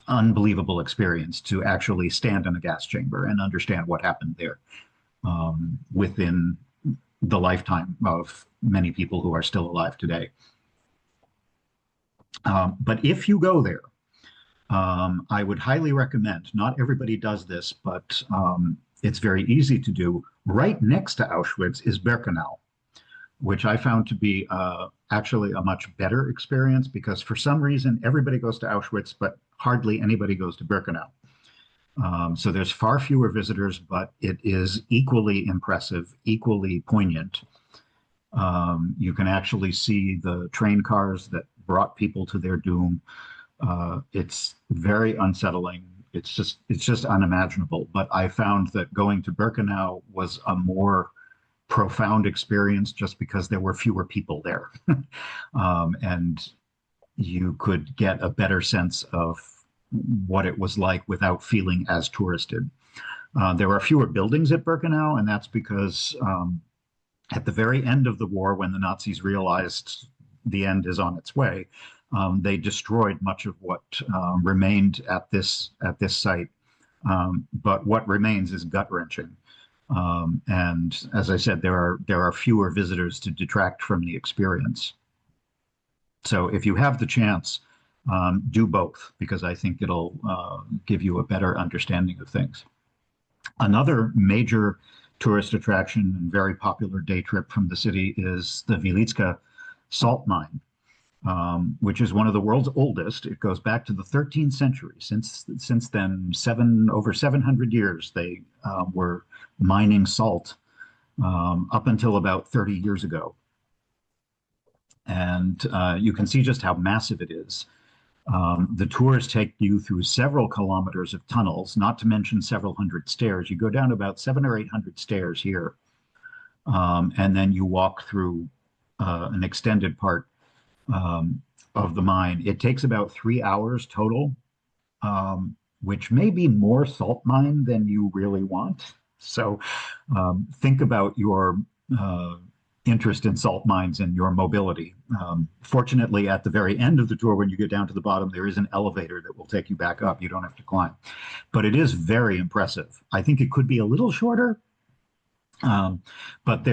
unbelievable experience to actually stand in a gas chamber and understand what happened there within the lifetime of many people who are still alive today. But if you go there, I would highly recommend, not everybody does this, but it's very easy to do. Right next to Auschwitz is Birkenau, which I found to be actually a much better experience because for some reason everybody goes to Auschwitz, but hardly anybody goes to Birkenau. So there's far fewer visitors, but it is equally impressive, equally poignant. You can actually see the train cars that brought people to their doom. It's very unsettling. It's just unimaginable. But I found that going to Birkenau was a more profound experience just because there were fewer people there. And you could get a better sense of what it was like without feeling as touristed. There are fewer buildings at Birkenau, and that's because at the very end of the war, when the Nazis realized the end is on its way, they destroyed much of what remained at this site. But what remains is gut-wrenching. And as I said, there are fewer visitors to detract from the experience. So if you have the chance, do both, because I think it'll give you a better understanding of things. Another major tourist attraction and very popular day trip from the city is the Wieliczka salt mine, which is one of the world's oldest. It goes back to the 13th century. Since then, over 700 years, they were mining salt up until about 30 years ago. And you can see just how massive it is. The tours take you through several kilometers of tunnels, not to mention several hundred stairs. You go down about 700 or 800 stairs here, and then you walk through an extended part of the mine. It takes about 3 hours total, which may be more salt mine than you really want. So think about your interest in salt mines and your mobility. Fortunately, at the very end of the tour, when you get down to the bottom, there is an elevator that will take you back up. You don't have to climb. But it is very impressive. I think it could be a little shorter, but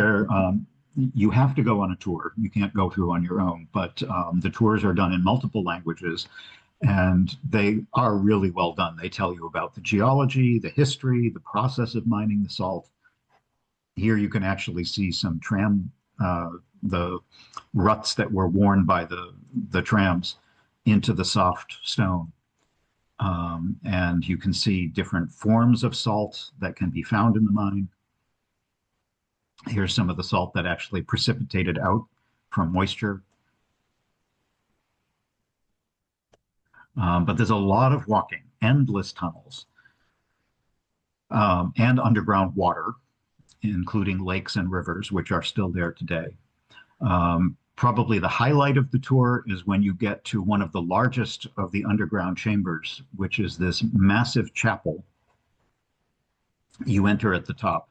you have to go on a tour. You can't go through on your own, but the tours are done in multiple languages, and they are really well done. They tell you about the geology, the history, the process of mining the salt. Here you can actually see some the ruts that were worn by the trams into the soft stone. And you can see different forms of salt that can be found in the mine. Here's some of the salt that actually precipitated out from moisture. But there's a lot of walking, endless tunnels, and underground water, including lakes and rivers, which are still there today. Probably the highlight of the tour is when you get to one of the largest of the underground chambers, which is this massive chapel. You enter at the top.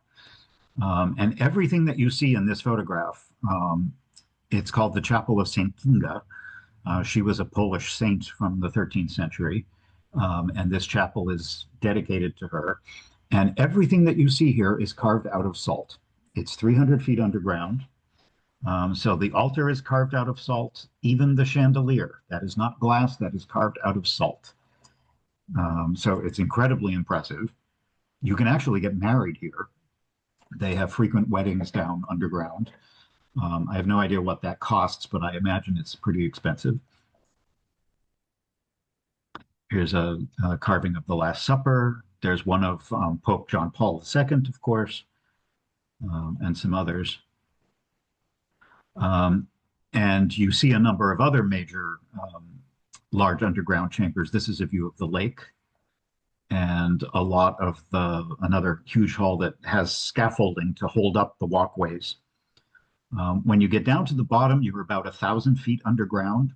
And everything that you see in this photograph, it's called the Chapel of St. Kinga. She was a Polish saint from the 13th century, and this chapel is dedicated to her. And everything that you see here is carved out of salt. It's 300 feet underground. So the altar is carved out of salt. Even the chandelier, that is not glass, that is carved out of salt. So it's incredibly impressive. You can actually get married here. They have frequent weddings down underground. I have no idea what that costs, but I imagine it's pretty expensive. Here's a carving of the Last Supper. There's one of Pope John Paul II, of course, and some others. And you see a number of other major large underground chambers. This is a view of the lake, and a lot of another huge hall that has scaffolding to hold up the walkways. When you get down to the bottom, you're about 1,000 feet underground.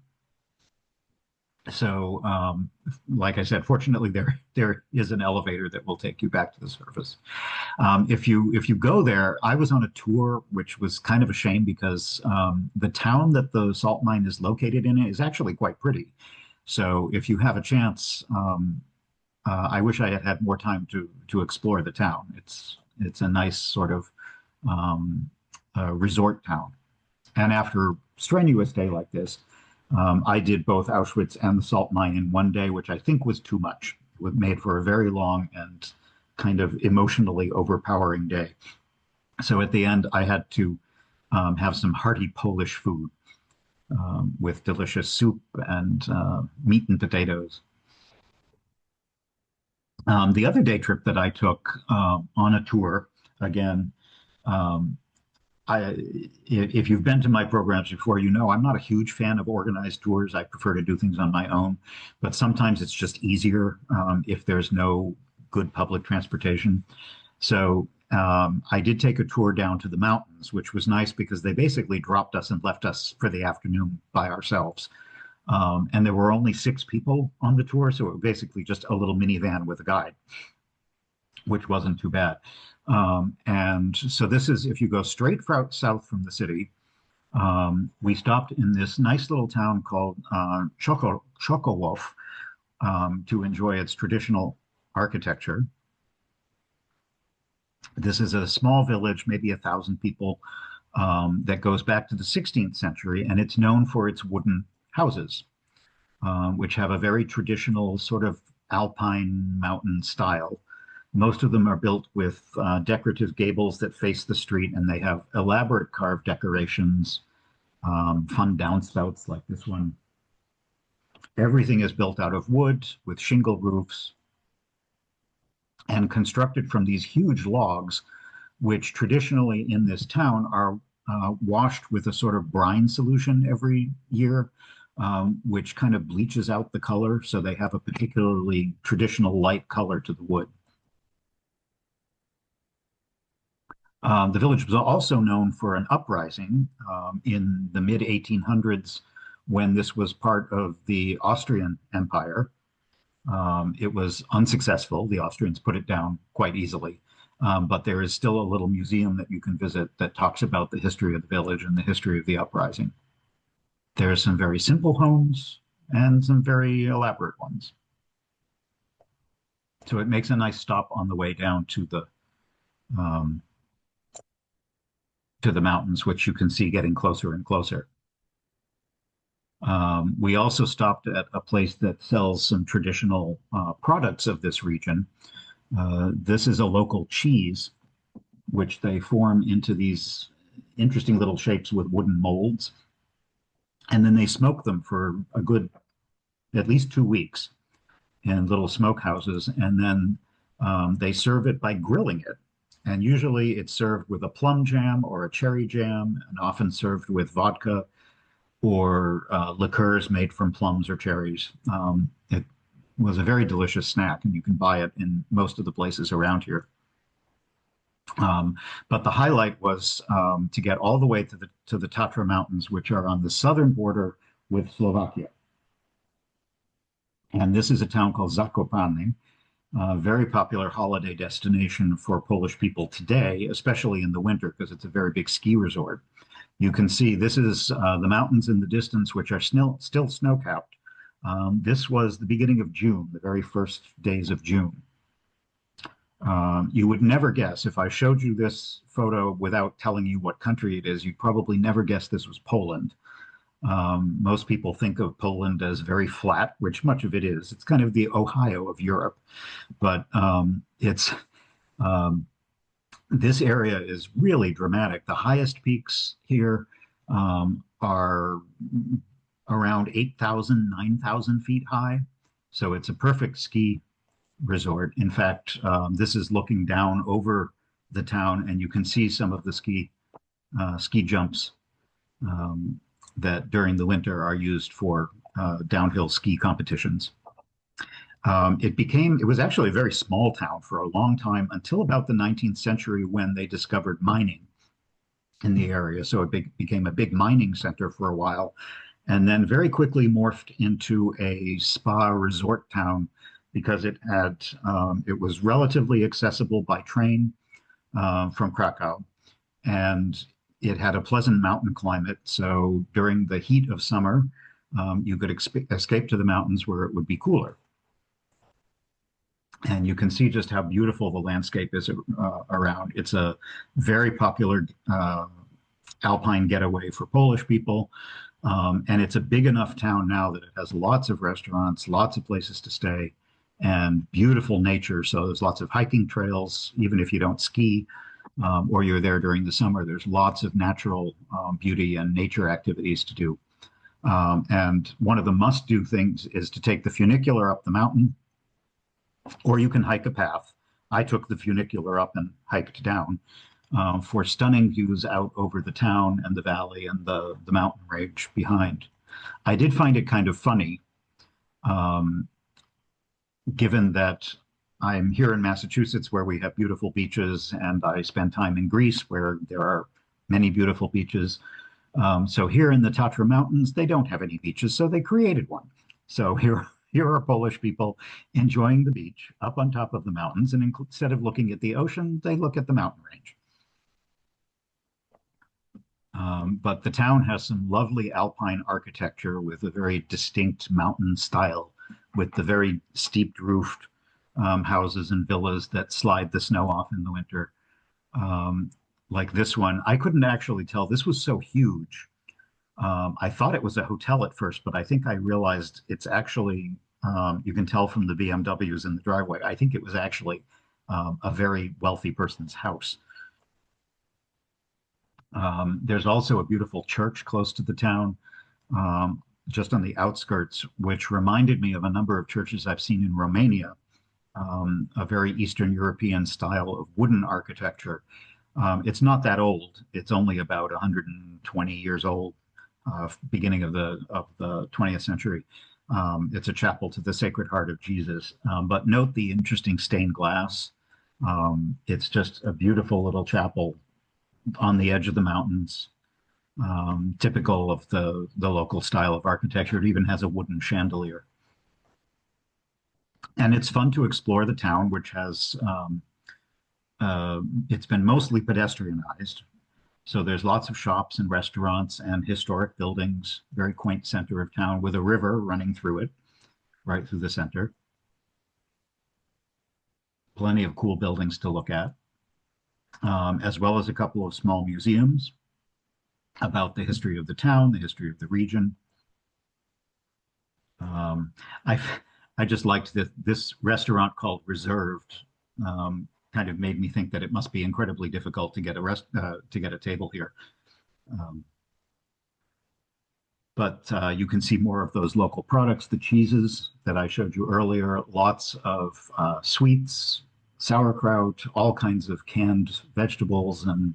So, like I said, fortunately, there is an elevator that will take you back to the surface. If you go there, I was on a tour, which was kind of a shame because the town that the salt mine is located in is actually quite pretty. So, if you have a chance, I wish I had had more time to explore the town. It's a nice sort of resort town. And after a strenuous day like this, I did both Auschwitz and the salt mine in one day, which I think was too much. It was made for a very long and kind of emotionally overpowering day. So at the end, I had to have some hearty Polish food with delicious soup and meat and potatoes. The other day trip that I took on a tour, again, if you've been to my programs before, you know I'm not a huge fan of organized tours. I prefer to do things on my own, but sometimes it's just easier if there's no good public transportation. So I did take a tour down to the mountains, which was nice because they basically dropped us and left us for the afternoon by ourselves. And there were only 6 people on the tour, so it was basically just a little minivan with a guide. which wasn't too bad. And so this is, if you go straight south from the city, we stopped in this nice little town called Chocołów to enjoy its traditional architecture. This is a small village, maybe 1,000 people, that goes back to the 16th century, and it's known for its wooden houses, which have a very traditional sort of alpine mountain style. Most of them are built with decorative gables that face the street, and they have elaborate carved decorations, fun downspouts like this one. Everything is built out of wood with shingle roofs and constructed from these huge logs, which traditionally in this town are washed with a sort of brine solution every year, which kind of bleaches out the color, so they have a particularly traditional light color to the wood. The village was also known for an uprising in the mid-1800s when this was part of the Austrian Empire. It was unsuccessful. The Austrians put it down quite easily. But there is still a little museum that you can visit that talks about the history of the village and the history of the uprising. There are some very simple homes and some very elaborate ones. So it makes a nice stop on the way down to the mountains, which you can see getting closer and closer. We also stopped at a place that sells some traditional products of this region. This is a local cheese, which they form into these interesting little shapes with wooden molds. And then they smoke them for a good, at least 2 weeks in little smokehouses. And then they serve it by grilling it. And usually it's served with a plum jam or a cherry jam, and often served with vodka or liqueurs made from plums or cherries. It was a very delicious snack, and you can buy it in most of the places around here. But the highlight was to get all the way to the Tatra Mountains, which are on the southern border with Slovakia. And this is a town called Zakopane, a very popular holiday destination for Polish people today, especially in the winter, because it's a very big ski resort. You can see this is the mountains in the distance, which are still snow-capped. This was the beginning of June, the very first days of June. You would never guess, if I showed you this photo without telling you what country it is, you'd probably never guess this was Poland. Most people think of Poland as very flat, which much of it is. It's kind of the Ohio of Europe, but this area is really dramatic. The highest peaks here are around 8,000, 9,000 feet high. So it's a perfect ski resort. In fact, this is looking down over the town, and you can see some of the ski jumps that during the winter are used for downhill ski competitions. It was actually a very small town for a long time until about the 19th century, when they discovered mining in the area. So it became a big mining center for a while, and then very quickly morphed into a spa resort town because it was relatively accessible by train from Krakow, and it had a pleasant mountain climate. So during the heat of summer, you could escape to the mountains where it would be cooler. And you can see just how beautiful the landscape is around. It's a very popular alpine getaway for Polish people. And it's a big enough town now that it has lots of restaurants, lots of places to stay, and beautiful nature. So there's lots of hiking trails, even if you don't ski or you're there during the summer. There's lots of natural beauty and nature activities to do. And one of the must-do things is to take the funicular up the mountain, or you can hike a path. I took the funicular up and hiked down for stunning views out over the town and the valley and the mountain range behind. I did find it kind of funny, given that I'm here in Massachusetts, where we have beautiful beaches, and I spend time in Greece, where there are many beautiful beaches. So here in the Tatra Mountains, they don't have any beaches, so they created one. So here here are Polish people enjoying the beach up on top of the mountains, and instead of looking at the ocean, they look at the mountain range. But the town has some lovely alpine architecture with a very distinct mountain style, with the very steep roofed houses and villas that slide the snow off in the winter. Like this one, I couldn't actually tell. This was so huge. I thought it was a hotel at first, but I think I realized it's actually, you can tell from the BMWs in the driveway, I think it was actually a very wealthy person's house. There's also a beautiful church close to the town, just on the outskirts, which reminded me of a number of churches I've seen in Romania, a very Eastern European style of wooden architecture. It's not that old. It's only about 120 years old, beginning of the 20th century. It's a chapel to the Sacred Heart of Jesus. But note the interesting stained glass. It's just a beautiful little chapel on the edge of the mountains, typical of the local style of architecture. It even has a wooden chandelier. And it's fun to explore the town, which has, it's been mostly pedestrianized. So there's lots of shops and restaurants and historic buildings, very quaint center of town with a river running through it, right through the center. Plenty of cool buildings to look at. As well as a couple of small museums about the history of the town, the history of the region. I just liked this restaurant called Reserved. Kind of made me think that it must be incredibly difficult to get a table here. But you can see more of those local products, the cheeses that I showed you earlier, lots of sweets, sauerkraut, all kinds of canned vegetables and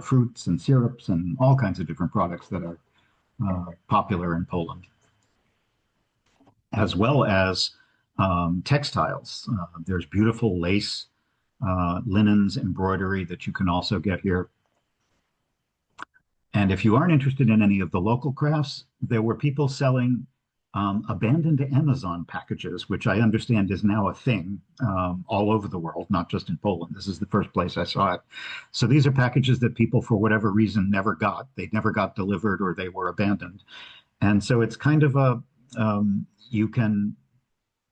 fruits and syrups and all kinds of different products that are popular in Poland, as well as textiles. There's beautiful lace, linens, embroidery that you can also get here. And if you aren't interested in any of the local crafts, there were people selling abandoned Amazon packages, which I understand is now a thing all over the world, not just in Poland. This is the first place I saw it. So these are packages that people, for whatever reason, never got. They never got delivered or they were abandoned. And so it's kind of a, you can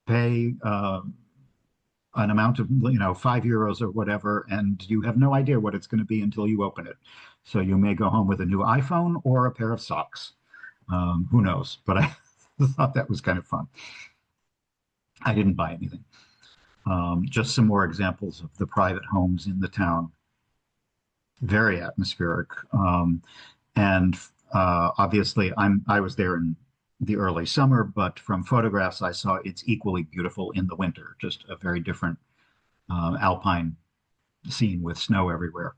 pay an amount of, €5 or whatever, and you have no idea what it's going to be until you open it. So you may go home with a new iPhone or a pair of socks. Who knows? But I thought that was kind of fun. I didn't buy anything. Just some more examples of the private homes in the town. Very atmospheric. And obviously, I was there in the early summer, but from photographs I saw, it's equally beautiful in the winter. Just a very different alpine scene with snow everywhere.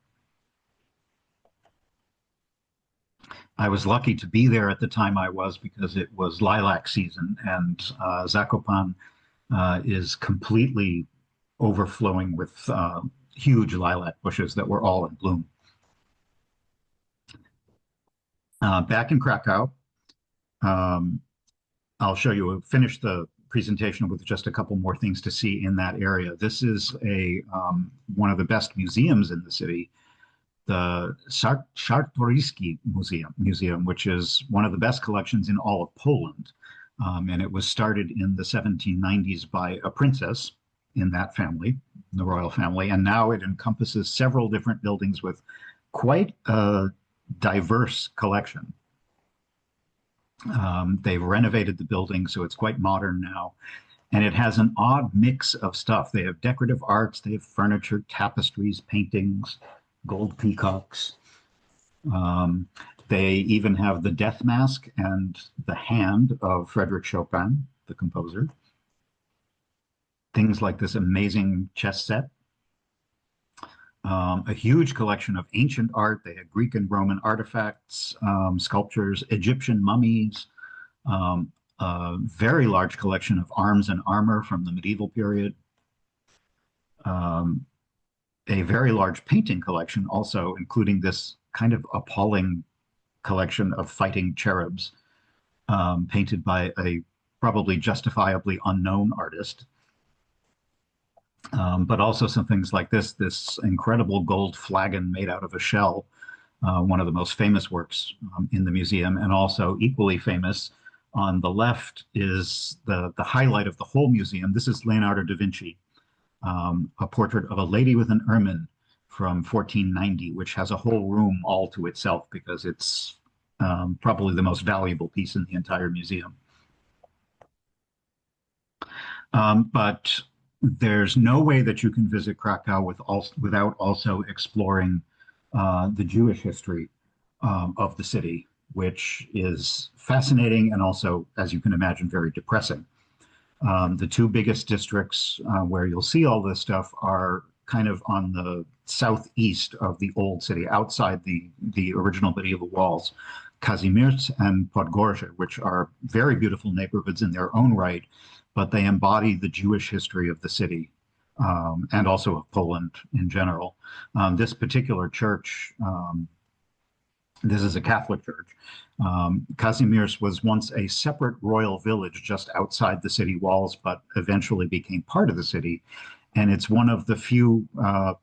I was lucky to be there at the time I was because it was lilac season, and Zakopane is completely overflowing with huge lilac bushes that were all in bloom. Back in Krakow, I'll show you, finish the presentation with just a couple more things to see in that area. This is one of the best museums in the city, the Czartoryski Museum, which is one of the best collections in all of Poland. And it was started in the 1790s by a princess in that family, the royal family. And now it encompasses several different buildings with quite a diverse collection. They've renovated the building, so it's quite modern now. And it has an odd mix of stuff. They have decorative arts, they have furniture, tapestries, paintings, gold peacocks. They even have the death mask and the hand of Frédéric Chopin, the composer. Things like this amazing chess set. A huge collection of ancient art. They had Greek and Roman artifacts, sculptures, Egyptian mummies, a very large collection of arms and armor from the medieval period. A very large painting collection also, including this kind of appalling collection of fighting cherubs painted by a probably justifiably unknown artist. But also some things like this incredible gold flagon made out of a shell, one of the most famous works in the museum, and also equally famous on the left is the highlight of the whole museum. This is Leonardo da Vinci, a portrait of a lady with an ermine from 1490, which has a whole room all to itself because it's probably the most valuable piece in the entire museum. But there's no way that you can visit Krakow without also exploring the Jewish history of the city, which is fascinating and also, as you can imagine, very depressing. The two biggest districts where you'll see all this stuff are kind of on the southeast of the old city, outside the original medieval walls, Kazimierz and Podgorze, which are very beautiful neighborhoods in their own right, but they embody the Jewish history of the city and also of Poland in general. This particular church, this is a Catholic church. Kazimierz was once a separate royal village just outside the city walls, but eventually became part of the city. And it's one of the few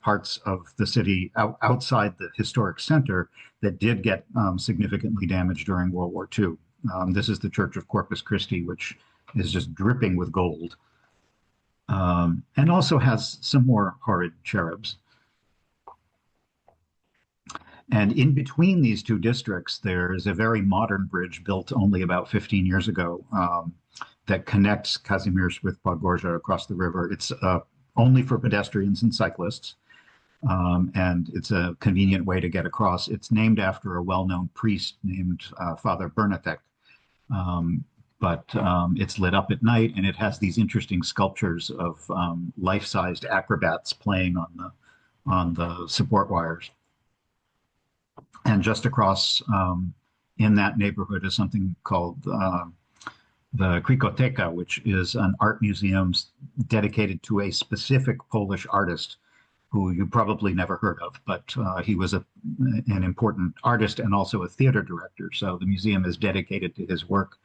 parts of the city outside the historic center that did get significantly damaged during World War II. This is the Church of Corpus Christi, which is just dripping with gold, and also has some more horrid cherubs. And in between these two districts, there's a very modern bridge built only about 15 years ago that connects Kazimierz with Podgorze across the river. It's only for pedestrians and cyclists, and it's a convenient way to get across. It's named after a well-known priest named Father Bernatek, but it's lit up at night, and it has these interesting sculptures of life-sized acrobats playing on the support wires. And just across in that neighborhood is something called the Krikoteca, which is an art museum dedicated to a specific Polish artist who you probably never heard of, but he was an important artist and also a theater director. So the museum is dedicated to his work,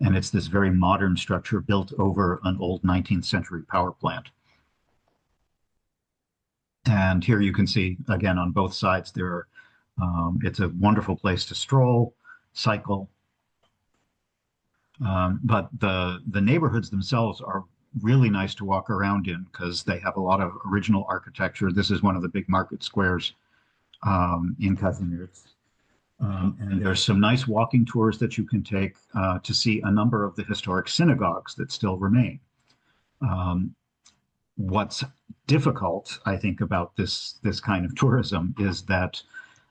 and it's this very modern structure built over an old 19th century power plant. And here you can see, again, on both sides, there are it's a wonderful place to stroll, cycle. But the neighborhoods themselves are really nice to walk around in because they have a lot of original architecture. This is one of the big market squares in Kazimierz. And there's some nice walking tours that you can take to see a number of the historic synagogues that still remain. What's difficult, I think, about this kind of tourism is that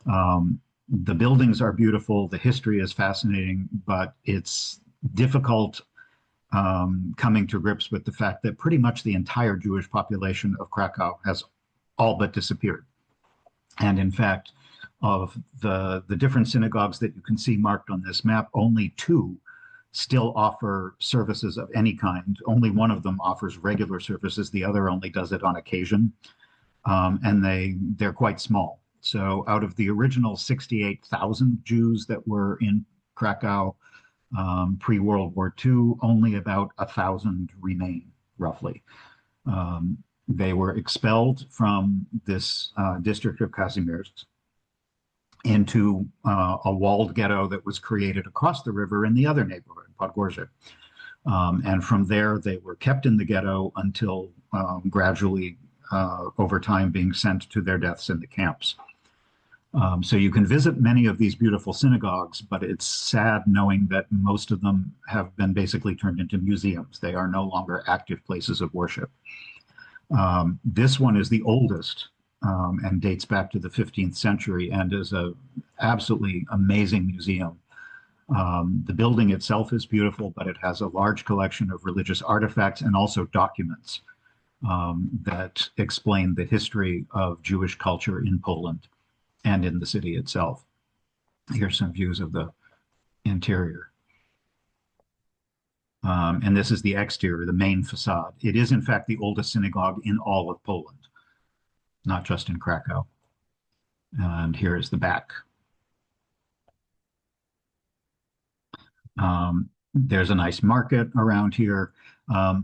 the buildings are beautiful, the history is fascinating, but it's difficult coming to grips with the fact that pretty much the entire Jewish population of Krakow has all but disappeared. And in fact, of the different synagogues that you can see marked on this map, only two still offer services of any kind. Only one of them offers regular services. The other only does it on occasion. And they're quite small. So out of the original 68,000 Jews that were in Krakow pre-World War II, only about 1,000 remain, roughly. They were expelled from this district of Kazimierz into a walled ghetto that was created across the river in the other neighborhood, Podgorze. And from there, they were kept in the ghetto until gradually, over time, being sent to their deaths in the camps. So you can visit many of these beautiful synagogues, but it's sad knowing that most of them have been basically turned into museums. They are no longer active places of worship. This one is the oldest and dates back to the 15th century and is an absolutely amazing museum. The building itself is beautiful, but it has a large collection of religious artifacts and also documents that explain the history of Jewish culture in Poland and in the city itself. Here's some views of the interior. And this is the exterior, the main facade. It is, in fact, the oldest synagogue in all of Poland, not just in Krakow. And here is the back. There's a nice market around here.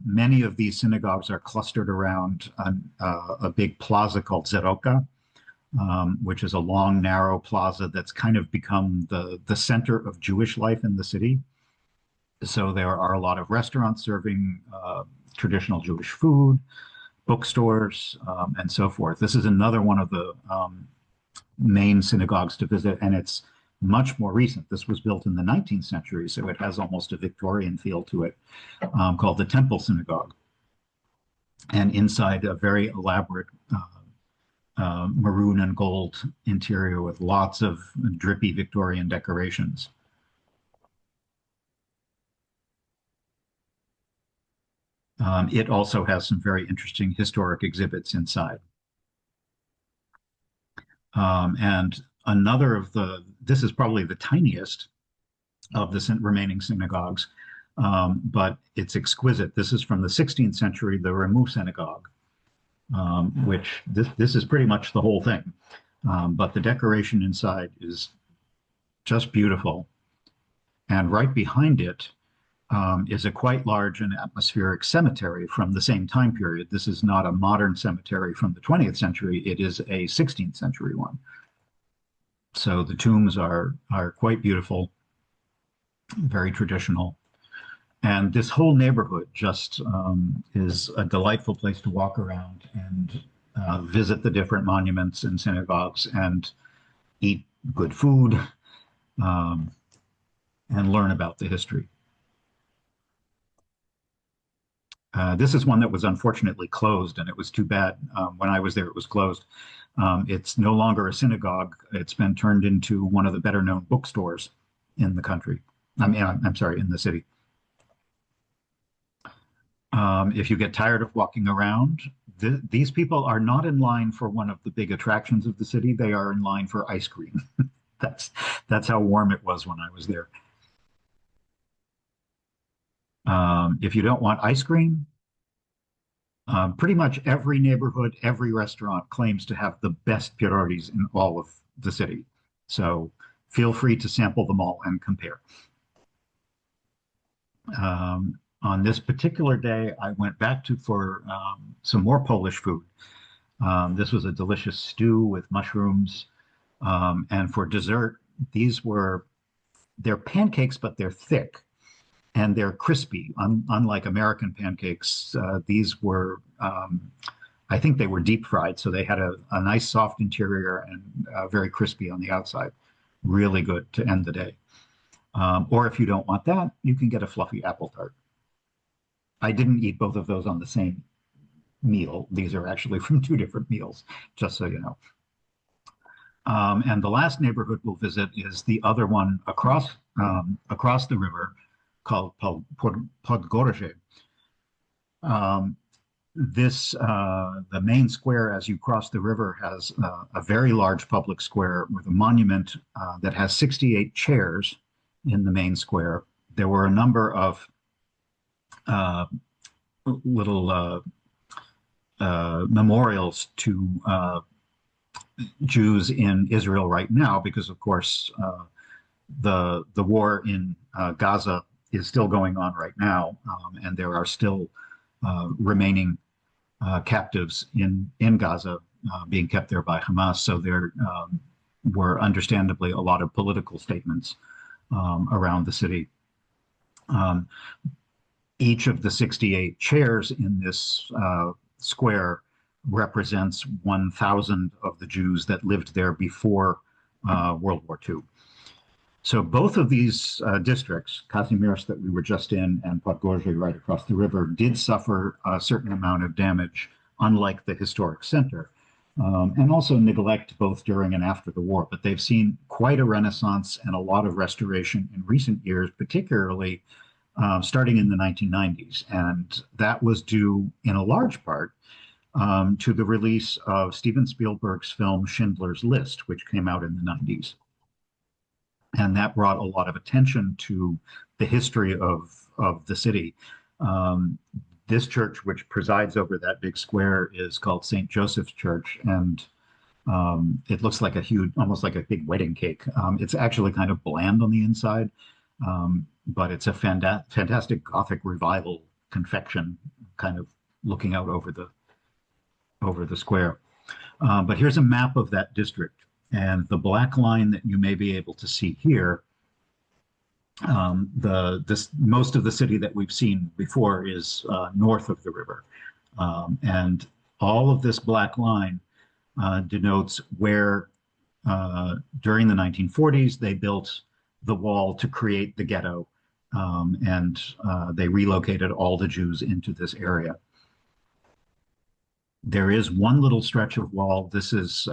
Many of these synagogues are clustered around a big plaza called Zeroka, which is a long, narrow plaza that's kind of become the center of Jewish life in the city. So there are a lot of restaurants serving traditional Jewish food, bookstores, and so forth. This is another one of the main synagogues to visit, and it's much more recent. This was built in the 19th century, so it has almost a Victorian feel to it, called the Temple Synagogue. And inside a very elaborate maroon and gold interior with lots of drippy Victorian decorations. It also has some very interesting historic exhibits inside. And another of this is probably the tiniest of the remaining synagogues, but it's exquisite. This is from the 16th century, the Ramu Synagogue, which this is pretty much the whole thing. But the decoration inside is just beautiful. And right behind it is a quite large and atmospheric cemetery from the same time period. This is not a modern cemetery from the 20th century. It is a 16th century one. So the tombs are quite beautiful, very traditional. And this whole neighborhood just is a delightful place to walk around and visit the different monuments and synagogues and eat good food and learn about the history. This is one that was unfortunately closed, and it was too bad. When I was there, it was closed. It's no longer a synagogue. It's been turned into one of the better known bookstores in the country. I'm sorry, in the city. If you get tired of walking around, these people are not in line for one of the big attractions of the city. They are in line for ice cream. That's how warm it was when I was there. If you don't want ice cream, pretty much every neighborhood, every restaurant claims to have the best pierogies in all of the city. So feel free to sample them all and compare. On this particular day, I went back for some more Polish food. This was a delicious stew with mushrooms. And for dessert, they're pancakes, but they're thick and they're crispy. Unlike American pancakes, these were, I think they were deep fried. So they had a nice soft interior and very crispy on the outside. Really good to end the day. Or if you don't want that, you can get a fluffy apple tart. I didn't eat both of those on the same meal. These are actually from two different meals, just so you know. And the last neighborhood we'll visit is the other one across the river called Podgorje. The main square as you cross the river has a very large public square with a monument that has 68 chairs in the main square. There were a number of little memorials to Jews in Israel right now, because of course the war in Gaza is still going on right now, and there are still remaining captives in Gaza being kept there by Hamas. So there were understandably a lot of political statements around the city. Each of the 68 chairs in this square represents 1,000 of the Jews that lived there before World War II. So both of these districts, Kazimierz that we were just in and Podgorje right across the river, did suffer a certain amount of damage, unlike the historic center, and also neglect both during and after the war. But they've seen quite a renaissance and a lot of restoration in recent years, particularly starting in the 1990s. And that was due in a large part to the release of Steven Spielberg's film Schindler's List, which came out in the 90s. And that brought a lot of attention to the history of the city. This church, which presides over that big square, is called St. Joseph's Church. And it looks like a huge, almost like a big wedding cake. It's actually kind of bland on the inside. But it's a fantastic Gothic revival confection, kind of looking out over the square. But here's a map of that district, and the black line that you may be able to see here, this most of the city that we've seen before is north of the river, and all of this black line denotes where during the 1940s they built the wall to create the ghetto, and they relocated all the Jews into this area. There is one little stretch of wall. This is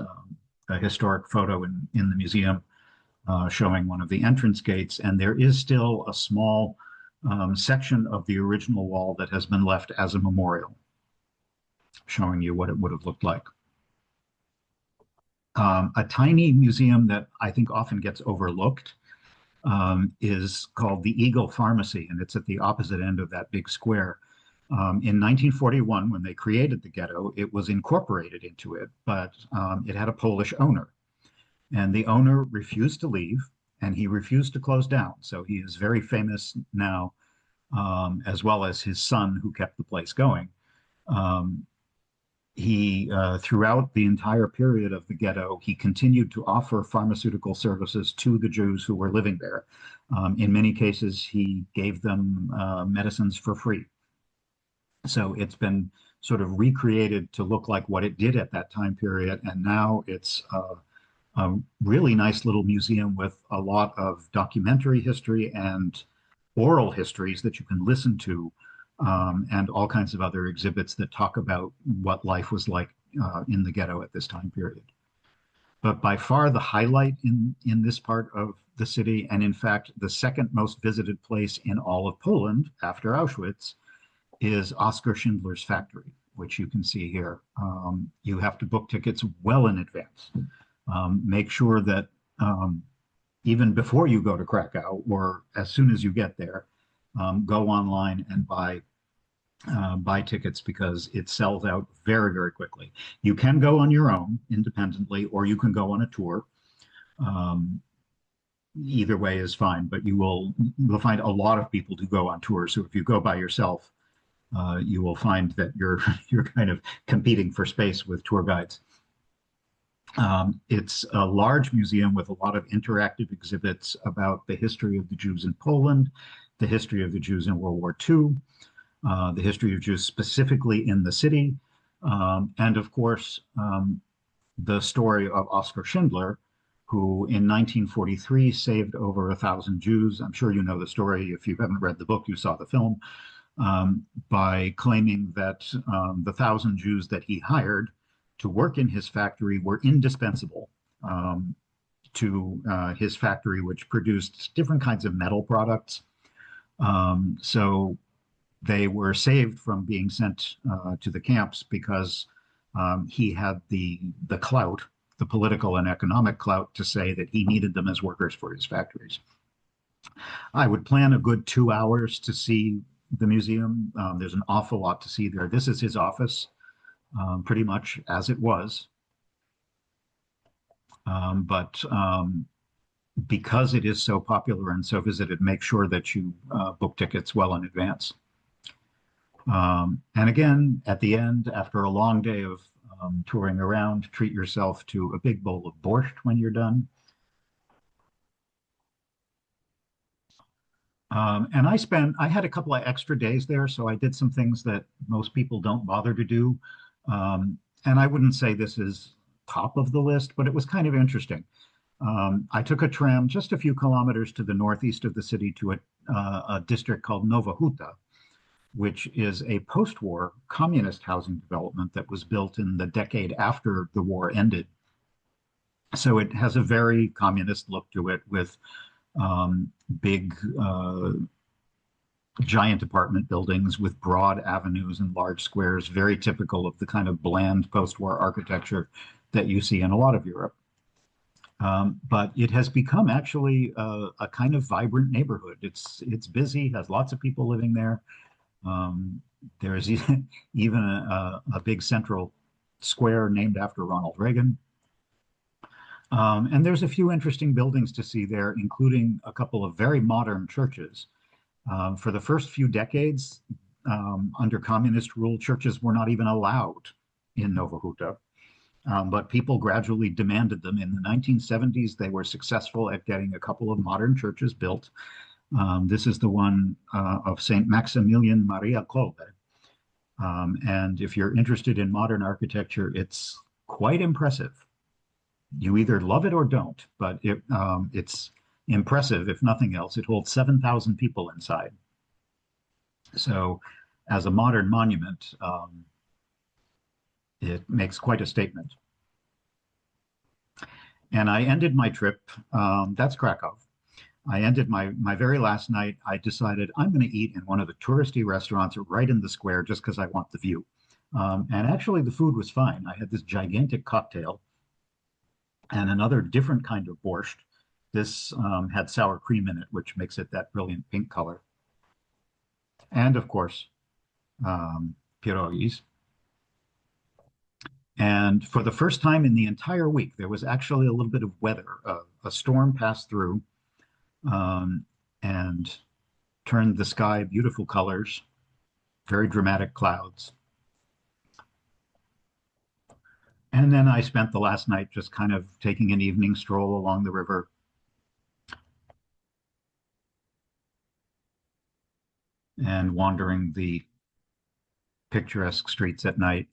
a historic photo in the museum showing one of the entrance gates, and there is still a small section of the original wall that has been left as a memorial, showing you what it would have looked like. A tiny museum that I think often gets overlooked is called the Eagle Pharmacy, and it's at the opposite end of that big square. In 1941, when they created the ghetto, it was incorporated into it, but it had a Polish owner. And the owner refused to leave, and he refused to close down. So he is very famous now, as well as his son, who kept the place going. Throughout the entire period of the ghetto, he continued to offer pharmaceutical services to the Jews who were living there. In many cases, he gave them medicines for free. So it's been sort of recreated to look like what it did at that time period. And now it's a really nice little museum with a lot of documentary history and oral histories that you can listen to, and all kinds of other exhibits that talk about what life was like in the ghetto at this time period. But by far the highlight in this part of the city, and in fact the second most visited place in all of Poland after Auschwitz, is Oskar Schindler's factory, which you can see here. You have to book tickets well in advance. Make sure that even before you go to Krakow, or as soon as you get there, go online and buy tickets, because it sells out very, very quickly. You can go on your own independently, or you can go on a tour. Either way is fine, but you'll find a lot of people who go on tours. So if you go by yourself, you will find that you're kind of competing for space with tour guides. It's a large museum with a lot of interactive exhibits about the history of the Jews in Poland, the history of the Jews in World War II, the history of Jews specifically in the city, and of course, the story of Oskar Schindler, who in 1943 saved over 1,000 Jews. I'm sure you know the story. If you haven't read the book, you saw the film. By claiming that the 1,000 Jews that he hired to work in his factory were indispensable to his factory, which produced different kinds of metal products. So they were saved from being sent to the camps because he had the clout, the political and economic clout, to say that he needed them as workers for his factories. I would plan a good 2 hours to see the museum. There's an awful lot to see there. This is his office, pretty much as it was. But because it is so popular and so visited, make sure that you book tickets well in advance. And again, at the end, after a long day of touring around, treat yourself to a big bowl of borscht when you're done. And I had a couple of extra days there, so I did some things that most people don't bother to do. And I wouldn't say this is top of the list, but it was kind of interesting. I took a tram just a few kilometers to the northeast of the city to a district called Nowa Huta, which is a post-war communist housing development that was built in the decade after the war ended. So it has a very communist look to it, with big, giant apartment buildings with broad avenues and large squares, very typical of the kind of bland post-war architecture that you see in a lot of Europe. But it has become actually a kind of vibrant neighborhood. It's busy, has lots of people living there. There's even a big central square named after Ronald Reagan. And there's a few interesting buildings to see there, including a couple of very modern churches. For the first few decades, under communist rule, churches were not even allowed in Nova Huta. But people gradually demanded them. In the 1970s, they were successful at getting a couple of modern churches built. This is the one of St. Maximilian Maria Kolbe. And if you're interested in modern architecture, it's quite impressive. You either love it or don't, but it's impressive, if nothing else. It holds 7,000 people inside. So, as a modern monument, it makes quite a statement. And I ended my trip, that's Krakow. I ended my very last night. I decided I'm going to eat in one of the touristy restaurants right in the square just because I want the view. And actually, the food was fine. I had this gigantic cocktail and another different kind of borscht. This had sour cream in it, which makes it that brilliant pink color. And of course, pierogies. And for the first time in the entire week, there was actually a little bit of weather. A storm passed through and turned the sky beautiful colors, very dramatic clouds. And then I spent the last night just kind of taking an evening stroll along the river. And wandering the picturesque streets at night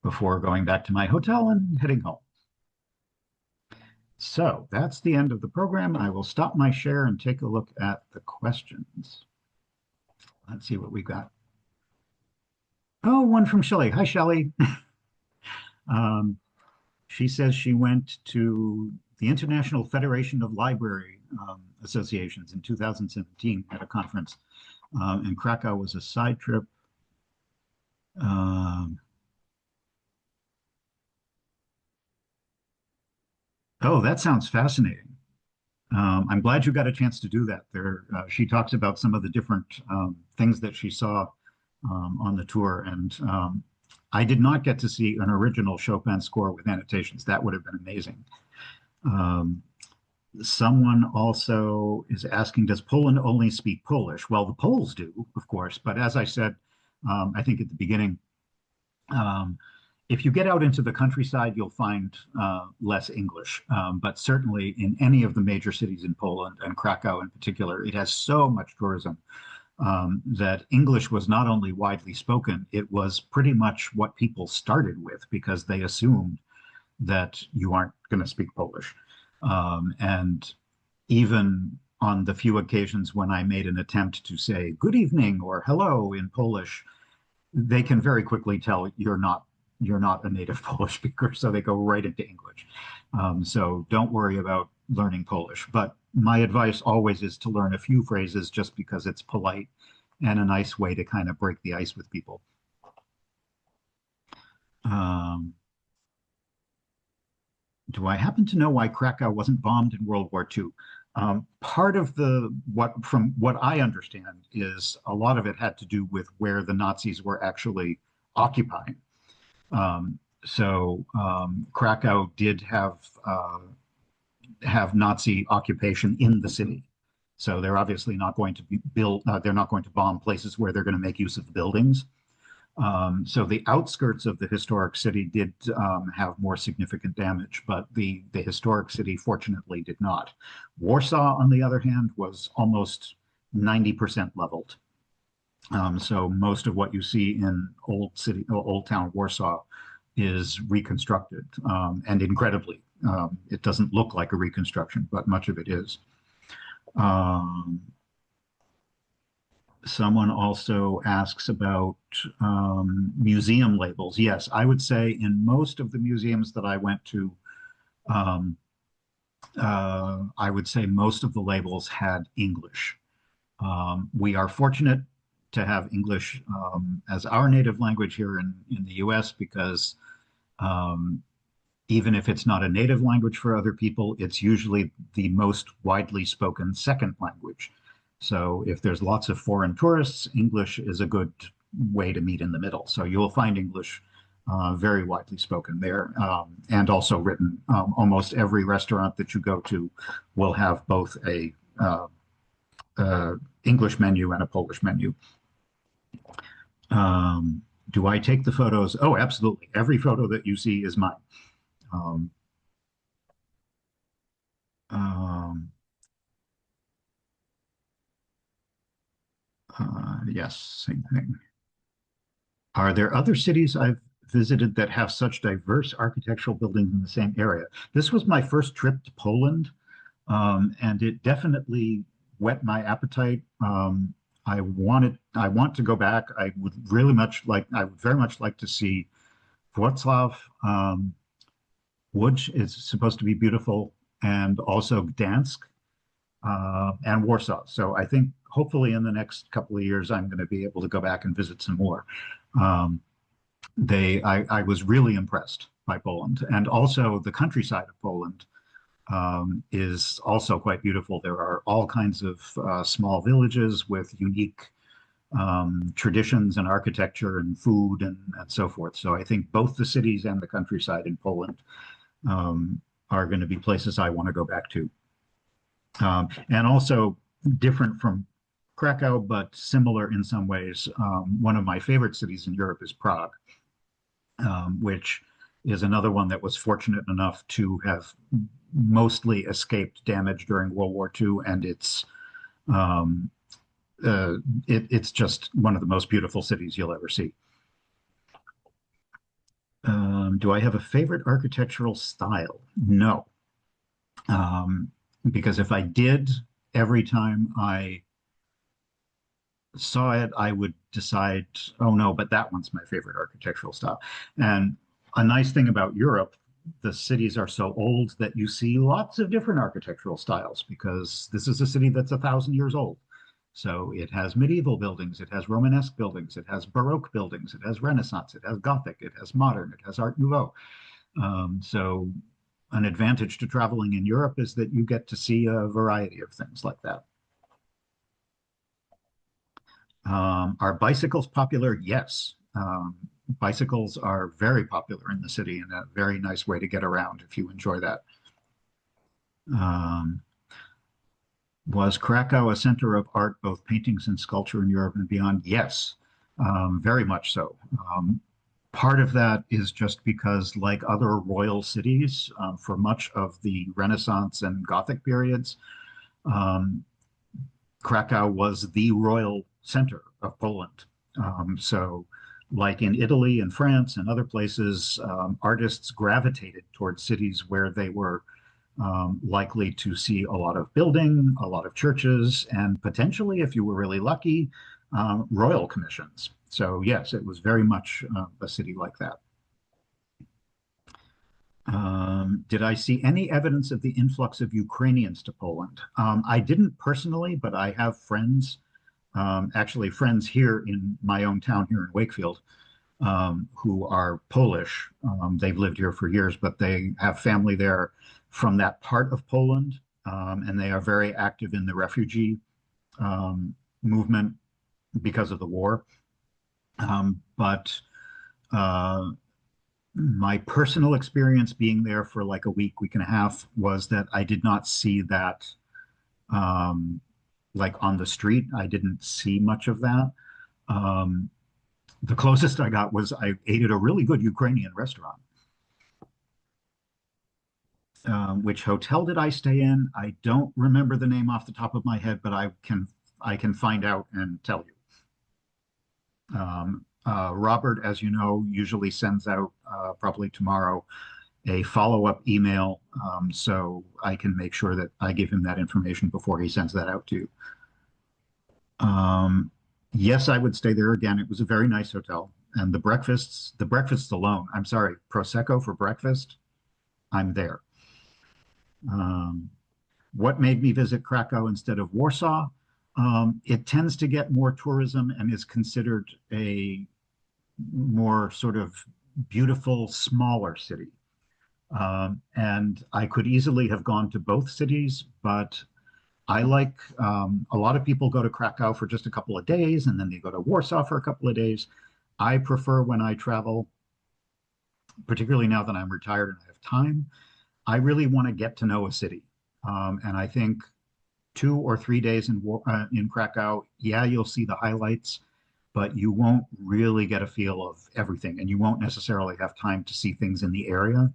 before going back to my hotel and heading home. So that's the end of the program. I will stop my share and take a look at the questions. Let's see what we got. Oh, one from Shelley. Hi, Shelley. She says she went to the International Federation of Library Associations in 2017 at a conference, and Krakow was a side trip. Oh, that sounds fascinating. I'm glad you got a chance to do that. There, she talks about some of the different things that she saw on the tour, and I did not get to see an original Chopin score with annotations. That would have been amazing. Someone also is asking, does Poland only speak Polish? Well, the Poles do, of course, but as I said, I think at the beginning, if you get out into the countryside, you'll find less English. But certainly in any of the major cities in Poland, and Krakow in particular, it has so much tourism that English was not only widely spoken, it was pretty much what people started with because they assumed that you aren't going to speak Polish. And even on the few occasions when I made an attempt to say good evening or hello in Polish, they can very quickly tell you're not a native Polish speaker, so they go right into English. So don't worry about learning Polish. But my advice always is to learn a few phrases just because it's polite and a nice way to kind of break the ice with people. Do I happen to know why Krakow wasn't bombed in World War II? Part of from what I understand, is a lot of it had to do with where the Nazis were actually occupying. Krakow did have Nazi occupation in the city. So they're obviously not going to they're not going to bomb places where they're going to make use of the buildings. So the outskirts of the historic city did have more significant damage, but the historic city fortunately did not. Warsaw, on the other hand, was almost 90% leveled. So most of what you see in Old Town Warsaw is reconstructed, and incredibly, it doesn't look like a reconstruction, but much of it is. Someone also asks about museum labels. Yes, I would say in most of the museums that I went to, I would say most of the labels had English. We are fortunate to have English as our native language here in the US because even if it's not a native language for other people, it's usually the most widely spoken second language. So if there's lots of foreign tourists, English is a good way to meet in the middle. So you'll find English very widely spoken there, and also written. Almost every restaurant that you go to will have both a uh, English menu and a Polish menu. Um, do I take the photos? Oh, absolutely. Every photo that you see is mine. Um, um, yes, same thing. Are there other cities I've visited that have such diverse architectural buildings in the same area? This was my first trip to Poland, and it definitely whet my appetite. I want to go back. I would very much like to see Wrocław, Łódź is supposed to be beautiful, and also Gdansk, and Warsaw. So I think hopefully in the next couple of years, I'm going to be able to go back and visit some more. Um, I was really impressed by Poland, and also the countryside of Poland is also quite beautiful. There are all kinds of small villages with unique traditions and architecture and food and so forth. So I think both the cities and the countryside in Poland are going to be places I want to go back to. And also different from Krakow, but similar in some ways. One of my favorite cities in Europe is Prague, which is another one that was fortunate enough to have mostly escaped damage during World War II, and um, it's just one of the most beautiful cities you'll ever see. Do I have a favorite architectural style? No, um, because if I did, every time I saw it, I would decide, oh no, but that one's my favorite architectural style. And a nice thing about Europe, the cities are so old that you see lots of different architectural styles because this is a city that's 1,000 years old. So it has medieval buildings, it has Romanesque buildings, it has Baroque buildings, it has Renaissance, it has Gothic, it has modern, it has Art Nouveau. So an advantage to traveling in Europe is that you get to see a variety of things like that. Are bicycles popular? Yes. Bicycles are very popular in the city and a very nice way to get around if you enjoy that. Um, was Krakow a center of art, both paintings and sculpture in Europe and beyond? Yes, very much so. Part of that is just because, like other royal cities, for much of the Renaissance and Gothic periods, um, Krakow was the royal center of Poland. So, like in Italy and France and other places, artists gravitated towards cities where they were likely to see a lot of building, a lot of churches, and potentially, if you were really lucky, royal commissions. So, yes, it was very much a city like that. Did I see any evidence of the influx of Ukrainians to Poland? I didn't personally, but I have friends, actually friends here in my own town here in Wakefield, who are Polish. They've lived here for years, but they have family there from that part of Poland, and they are very active in the refugee movement because of the war. But my personal experience being there for like a week, week and a half was that I did not see that um, like on the street. I didn't see much of that. Um, the closest I got was I ate at a really good Ukrainian restaurant. Which hotel did I stay in? I don't remember the name off the top of my head, but I can find out and tell you. Robert, as you know, usually sends out probably tomorrow a follow-up email, so I can make sure that I give him that information before he sends that out to you. Yes, I would stay there again. It was a very nice hotel, and the breakfasts alone. I'm sorry, Prosecco for breakfast. I'm there. Um, what made me visit Krakow instead of Warsaw? It tends to get more tourism and is considered a more sort of beautiful, smaller city. And I could easily have gone to both cities, but I like a lot of people go to Krakow for just a couple of days and then they go to Warsaw for a couple of days. I prefer when I travel particularly now that I'm retired and I have time, I really want to get to know a city. And I think 2 or 3 days in Krakow, yeah, you'll see the highlights, but you won't really get a feel of everything, and you won't necessarily have time to see things in the area.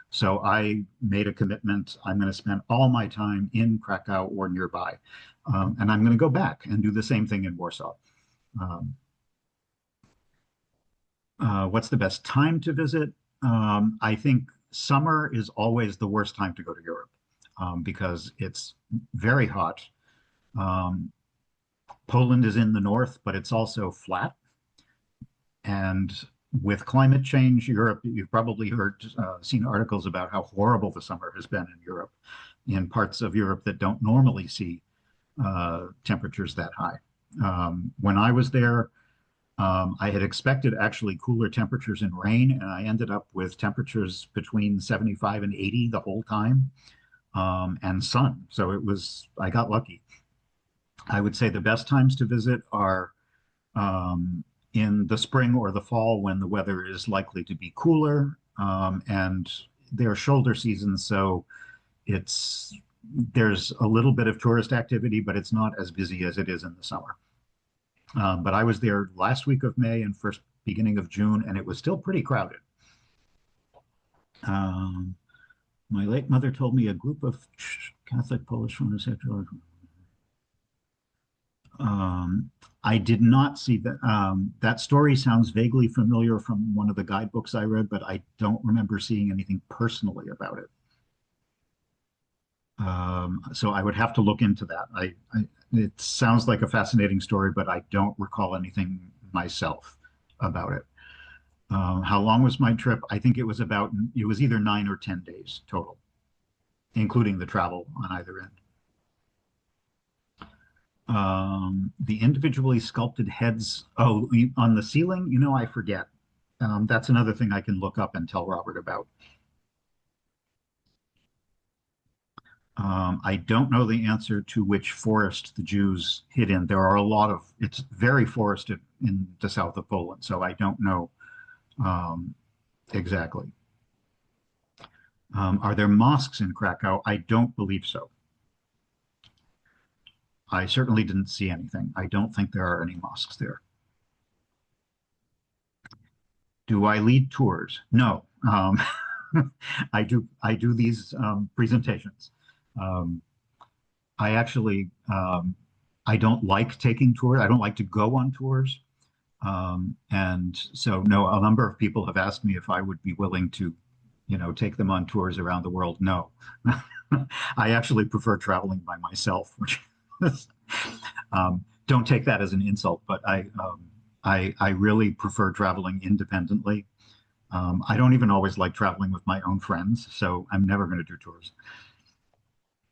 So I made a commitment. I'm going to spend all my time in Krakow or nearby, and I'm going to go back and do the same thing in Warsaw. Um, what's the best time to visit? I think summer is always the worst time to go to Europe because it's very hot. Um, Poland is in the north, but it's also flat. And with climate change, Europe, you've probably seen articles about how horrible the summer has been in Europe, in parts of Europe that don't normally see temperatures that high. When I was there, I had expected actually cooler temperatures and rain, and I ended up with temperatures between 75 and 80 the whole time, and sun. So I got lucky. I would say the best times to visit are in the spring or the fall when the weather is likely to be cooler, and they're shoulder seasons, so it's there's a little bit of tourist activity, but it's not as busy as it is in the summer. But I was there last week of May and first beginning of June, and it was still pretty crowded. Um, my late mother told me a group of Catholic Polish women said, I did not see that. That story sounds vaguely familiar from one of the guidebooks I read, but I don't remember seeing anything personally about it. So I would have to look into that. It sounds like a fascinating story, but I don't recall anything myself about it. How long was my trip? I think it was either 9 or 10 days total, including the travel on either end. The individually sculpted heads, oh, on the ceiling, I forget. That's another thing I can look up and tell Robert about. I don't know the answer to which forest the Jews hid in. There are a lot of, it's very forested in the south of Poland, so I don't know exactly. Are there mosques in Krakow? I don't believe so. I certainly didn't see anything. I don't think there are any mosques there. Do I lead tours? No. I do these presentations. Um, I actually I don't like taking tours. I don't like to go on tours. And so no, a number of people have asked me if I would be willing to, take them on tours around the world. No. I actually prefer traveling by myself, which don't take that as an insult, but I really prefer traveling independently. I don't even always like traveling with my own friends, so I'm never going to do tours.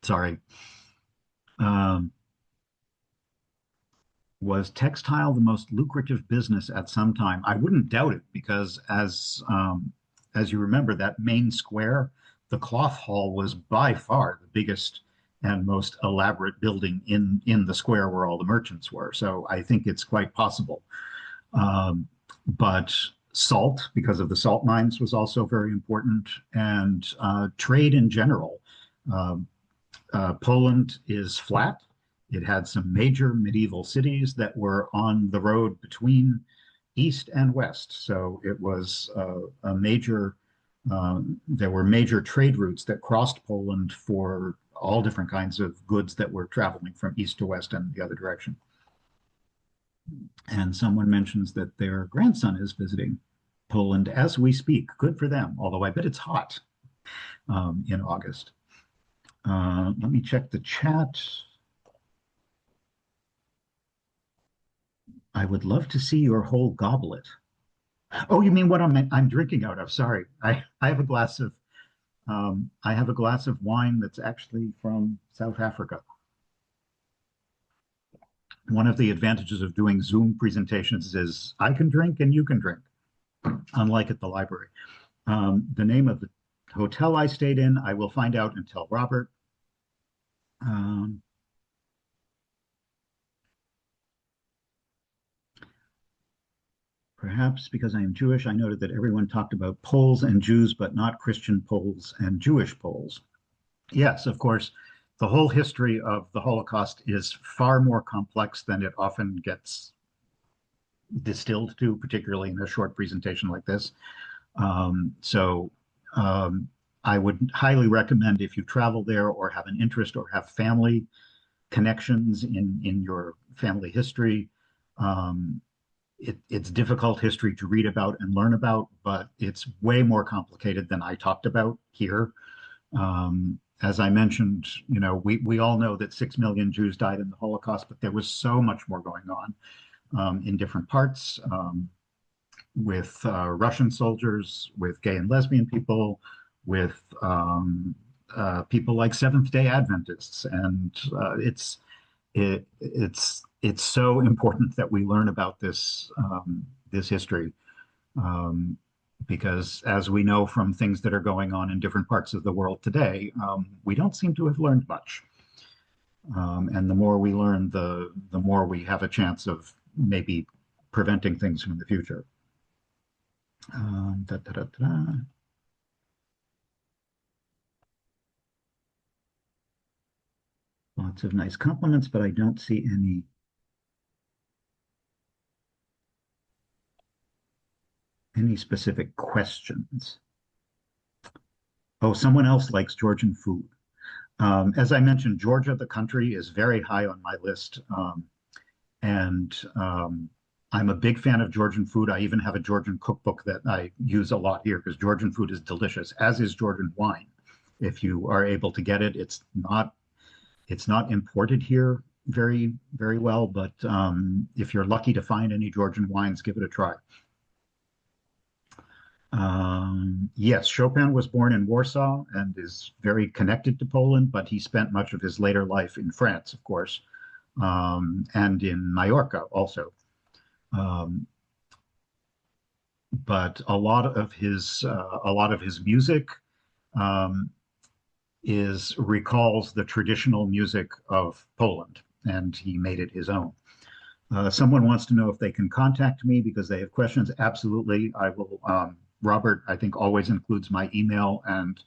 Sorry. Um, was textile the most lucrative business at some time? I wouldn't doubt it because as you remember, that main square, the cloth hall was by far the biggest and most elaborate building in the square where all the merchants were. So I think it's quite possible. But salt, because of the salt mines, was also very important, and trade in general. Um, Poland is flat. It had some major medieval cities that were on the road between east and west. So it was a major, there were major trade routes that crossed Poland for all different kinds of goods that were traveling from east to west and the other direction. And someone mentions that their grandson is visiting Poland as we speak. Good for them, although I bet it's hot in August. Let me check the chat. I would love to see your whole goblet. Oh, you mean what I'm drinking out of? Sorry, I have a glass of wine that's actually from South Africa. One of the advantages of doing Zoom presentations is I can drink and you can drink, unlike at the library. The name of the hotel I stayed in, I will find out and tell Robert. Um, Perhaps because I am Jewish, I noted that everyone talked about Poles and Jews, but not Christian Poles and Jewish Poles. Yes, of course, the whole history of the Holocaust is far more complex than it often gets distilled to, particularly in a short presentation like this. So I would highly recommend, if you travel there or have an interest or have family connections in your family history, it's difficult history to read about and learn about, but it's way more complicated than I talked about here. As I mentioned, we all know that 6 million Jews died in the Holocaust, but there was so much more going on in different parts, with Russian soldiers, with gay and lesbian people, with people like Seventh-day Adventists, and it's so important that we learn about this history, because as we know from things that are going on in different parts of the world today, we don't seem to have learned much. And the more we learn, the more we have a chance of maybe preventing things from the future. Da, da, da, da. Lots of nice compliments, but I don't see any specific questions. Oh, someone else likes Georgian food. As I mentioned, Georgia, the country, is very high on my list. And I'm a big fan of Georgian food. I even have a Georgian cookbook that I use a lot here because Georgian food is delicious, as is Georgian wine. If you are able to get it, it's not imported here very, very well, but if you're lucky to find any Georgian wines, give it a try. Yes, Chopin was born in Warsaw and is very connected to Poland, but he spent much of his later life in France, of course, and in Majorca also. But a lot of his music recalls the traditional music of Poland, and he made it his own. Someone wants to know if they can contact me because they have questions. Absolutely, I will. Robert, I think, always includes my email, and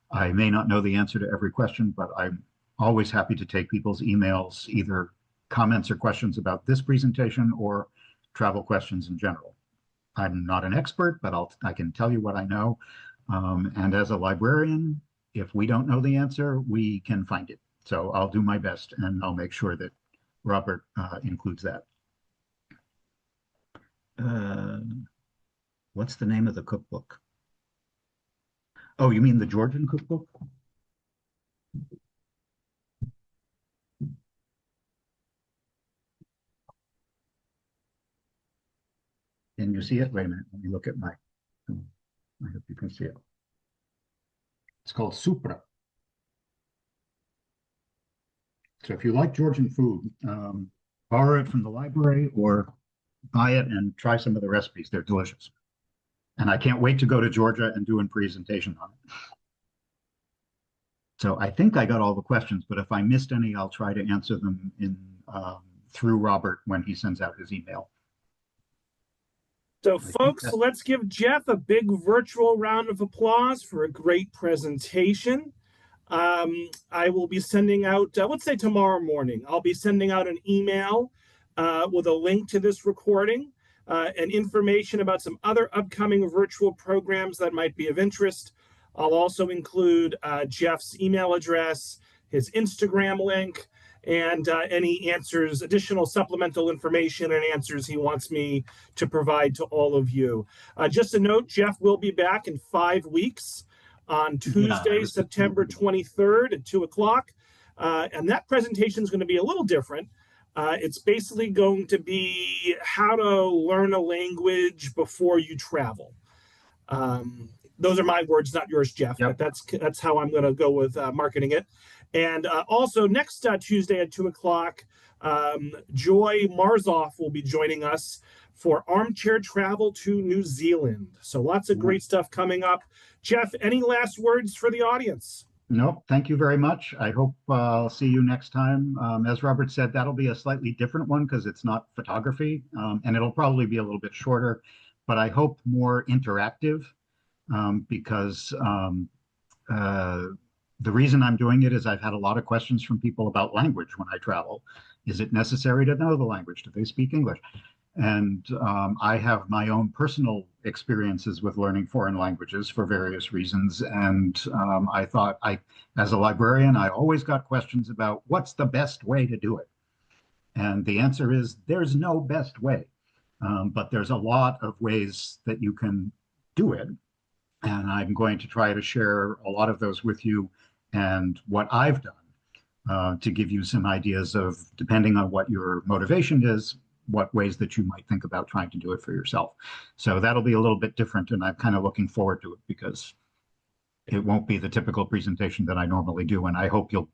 I may not know the answer to every question, but I'm always happy to take people's emails, either comments or questions about this presentation or travel questions in general. I'm not an expert, but I can tell you what I know. And as a librarian, if we don't know the answer, we can find it. So I'll do my best, and I'll make sure that Robert includes that. What's the name of the cookbook? Oh, you mean the Georgian cookbook? Can you see it? Wait a minute. Let me look at I hope you can see it. It's called Supra. So if you like Georgian food, borrow it from the library or buy it and try some of the recipes. They're delicious. And I can't wait to go to Georgia and do a presentation on it. So I think I got all the questions, but if I missed any, I'll try to answer them through Robert when he sends out his email. So folks, let's give Jeff a big virtual round of applause for a great presentation. I will be sending out, let's say tomorrow morning, I'll be sending out an email with a link to this recording and information about some other upcoming virtual programs that might be of interest. I'll also include Jeff's email address, his Instagram link, and any answers, additional supplemental information and answers he wants me to provide to all of you. Just a note, Jeff will be back in 5 weeks on Tuesday, September 23rd at 2 o'clock. And that presentation is going to be a little different. It's basically going to be how to learn a language before you travel. Those are my words, not yours, Jeff, Yep. but that's how I'm going to go with marketing it. And also next Tuesday at 2 o'clock, Joy Marzoff will be joining us for Armchair Travel to New Zealand. So lots of great stuff coming up. Jeff, any last words for the audience? Nope. Thank you very much. I hope I'll see you next time. As Robert said, that'll be a slightly different one because it's not photography, and it'll probably be a little bit shorter, but I hope more interactive because the reason I'm doing it is I've had a lot of questions from people about language when I travel. Is it necessary to know the language? Do they speak English? And I have my own personal experiences with learning foreign languages for various reasons. And I thought, as a librarian, I always got questions about what's the best way to do it. And the answer is there's no best way, but there's a lot of ways that you can do it. And I'm going to try to share a lot of those with you and what I've done to give you some ideas of, depending on what your motivation is, what ways that you might think about trying to do it for yourself. So that'll be a little bit different, and I'm kind of looking forward to it because it won't be the typical presentation that I normally do, and I hope you'll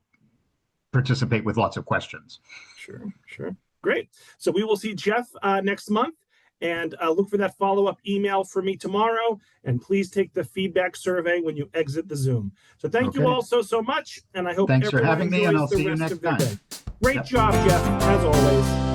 participate with lots of questions. Sure, sure. Great. So we will see Jeff next month, and look for that follow-up email from me tomorrow, and please take the feedback survey when you exit the Zoom. So thank you all so much, and I hope Thanks for having me, and I'll see you next time. Great job, Jeff, as always.